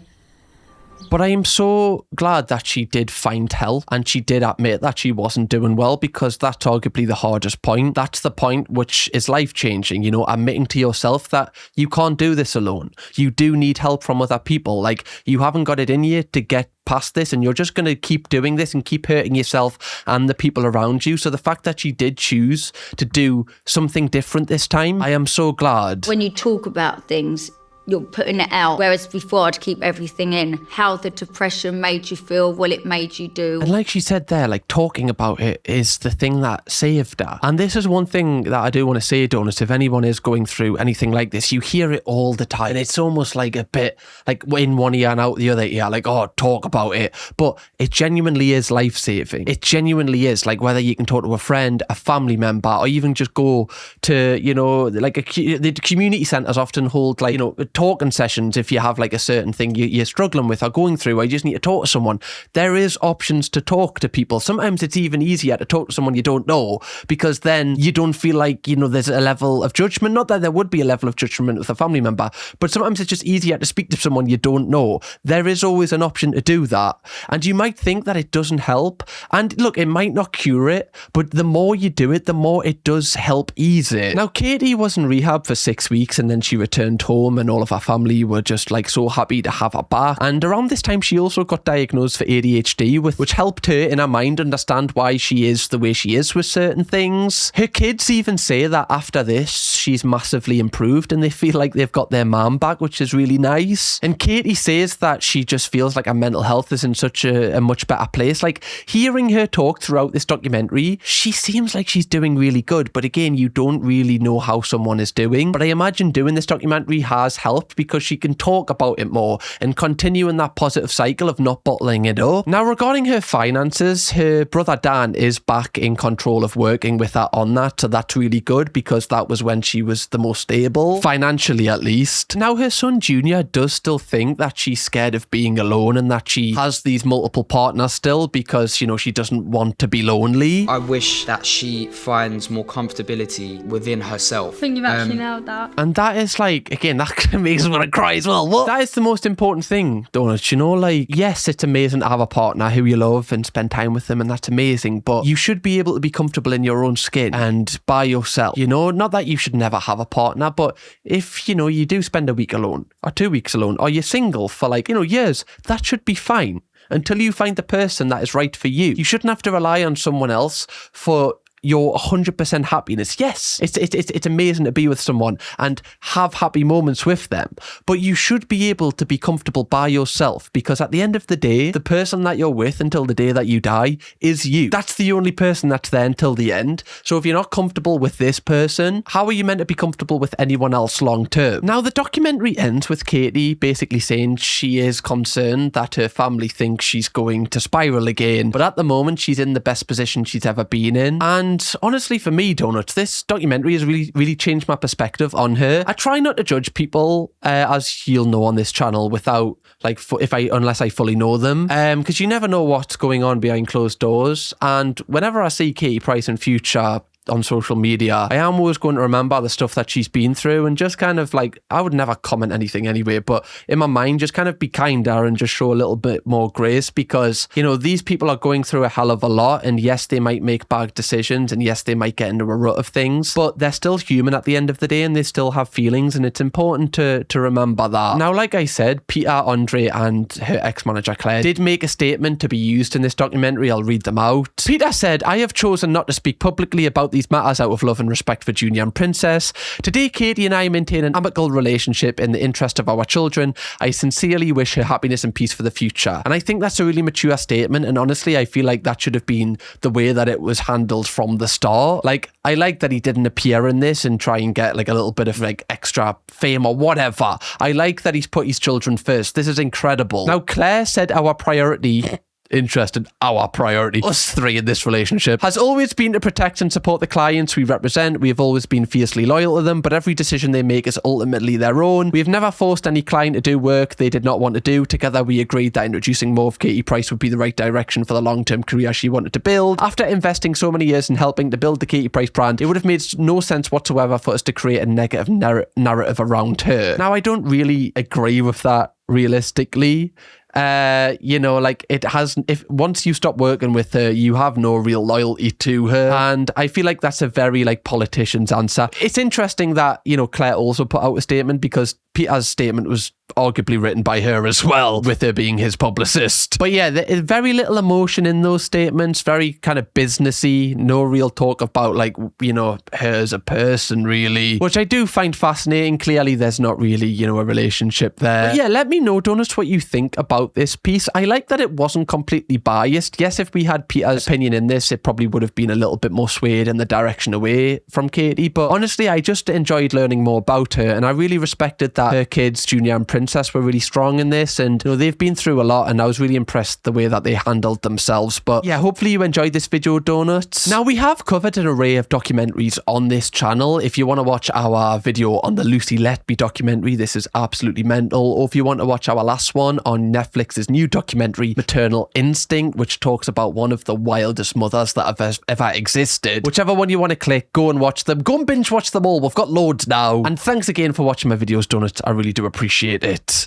But I am so glad that she did find help and she did admit that she wasn't doing well, because that's arguably the hardest point. That's the point which is life-changing, you know, admitting to yourself that you can't do this alone. You do need help from other people. Like, you haven't got it in you to get past this, and you're just going to keep doing this and keep hurting yourself and the people around you. So the fact that she did choose to do something different this time, I am so glad. When you talk about things, you're putting it out. Whereas before, I'd keep everything in. How the depression made you feel, what it made you do. And like she said there, like, talking about it is the thing that saved her. And this is one thing that I do want to say, Donuts, if anyone is going through anything like this, you hear it all the time. And it's almost like a bit like in one ear and out the other ear, like, oh, talk about it. But it genuinely is life-saving. It genuinely is. Like, whether you can talk to a friend, a family member, or even just go to, you know, like the community centres often hold, like, you know, talking sessions if you have like a certain thing you're struggling with or going through, or you just need to talk to someone. There is options to talk to people. Sometimes it's even easier to talk to someone you don't know, because then you don't feel like, you know, there's a level of judgment. Not that there would be a level of judgment with a family member, but sometimes it's just easier to speak to someone you don't know. There is always an option to do that. And you might think that it doesn't help. And look, it might not cure it, but the more you do it, the more it does help ease it. Now, Katie was in rehab for 6 weeks and then she returned home, and all of her family were just like so happy to have her back. And around this time, she also got diagnosed for ADHD, which helped her in her mind understand why she is the way she is with certain things. Her kids even say that after this, she's massively improved and they feel like they've got their mum back, which is really nice. And Katie says that she just feels like her mental health is in such a much better place. Like, hearing her talk throughout this documentary, she seems like she's doing really good. But again, you don't really know how someone is doing. But I imagine doing this documentary has helped, because she can talk about it more and continue in that positive cycle of not bottling it up. Now, regarding her finances, her brother Dan is back in control of working with her on that, so that's really good, because that was when she was the most stable, financially at least. Now, her son Junior does still think that she's scared of being alone and that she has these multiple partners still because, you know, she doesn't want to be lonely. I wish that she finds more comfortability within herself. I think you've actually nailed that. And that is like, again, that makes me want to cry as well. What? That is the most important thing, Donuts, you know, like, yes, it's amazing to have a partner who you love and spend time with them, and that's amazing, but you should be able to be comfortable in your own skin and by yourself, you know. Not that you should never have a partner, but if, you know, you do spend a week alone or 2 weeks alone, or you're single for like, you know, years, that should be fine until you find the person that is right for you. You shouldn't have to rely on someone else for your 100% happiness. Yes, it's amazing to be with someone and have happy moments with them, but you should be able to be comfortable by yourself, because at the end of the day, the person that you're with until the day that you die is you. That's the only person that's there until the end. So if you're not comfortable with this person, how are you meant to be comfortable with anyone else long term? Now, the documentary ends with Katie basically saying she is concerned that her family thinks she's going to spiral again, but at the moment she's in the best position she's ever been in. And honestly, for me, Donuts, this documentary has really changed my perspective on her. I try not to judge people, as you'll know on this channel, without like unless I fully know them, because you never know what's going on behind closed doors. And whenever I see Katie Price in future on social media, I am always going to remember the stuff that she's been through, and just kind of like, I would never comment anything anyway, but in my mind, just kind of be kinder and just show a little bit more grace, because, you know, these people are going through a hell of a lot, and yes, they might make bad decisions, and yes, they might get into a rut of things, but they're still human at the end of the day, and they still have feelings, and it's important to remember that. Now, like I said, Peter, Andre, and her ex-manager Claire did make a statement to be used in this documentary. I'll read them out. Peter said, "I have chosen not to speak publicly about these matters out of love and respect for Junior and Princess. Today, Katie and I maintain an amicable relationship in the interest of our children. I sincerely wish her happiness and peace for the future." And I think that's a really mature statement, and honestly, I feel like that should have been the way that it was handled from the start. Like, I like that he didn't appear in this and try and get like a little bit of like extra fame or whatever. I like that he's put his children first. This is incredible. Now, Claire said our priority our priority, us three in this relationship, has always been to protect and support the clients we represent. We have always been fiercely loyal to them, but every decision they make is ultimately their own. We have never forced any client to do work they did not want to do. Together, we agreed that introducing more of Katie Price would be the right direction for the long-term career she wanted to build. After investing so many years in helping to build the Katie Price brand, it would have made no sense whatsoever for us to create a negative narrative around her. Now, I don't really agree with that realistically. you know, like it has, if once you stop working with her, you have no real loyalty to her. And I feel like that's a very like politician's answer. It's interesting that, you know, Claire also put out a statement because Peter's statement was arguably written by her as well, with her being his publicist. But yeah, there's very little emotion in those statements, very kind of businessy, no real talk about like, you know, her as a person really, which I do find fascinating. Clearly there's not really, you know, a relationship there. But yeah, let me know, donuts, what you think about this piece. I like that it wasn't completely biased. Yes, if we had Peter's opinion in this, it probably would have been a little bit more swayed in the direction away from Katie. But honestly, I just enjoyed learning more about her, and I really respected that her kids, Junior and Princess, were really strong in this, and you know, they've been through a lot, and I was really impressed the way that they handled themselves. But yeah, hopefully you enjoyed this video, donuts. Now, we have covered an array of documentaries on this channel. If you want to watch our video on the Lucy Letby documentary, this is absolutely mental, or if you want to watch our last one on Netflix's new documentary Maternal Instinct, which talks about one of the wildest mothers that have ever existed, whichever one you want to click, go and watch them. Go and binge watch them all. We've got loads now. And thanks again for watching my videos, donuts. I really do appreciate it.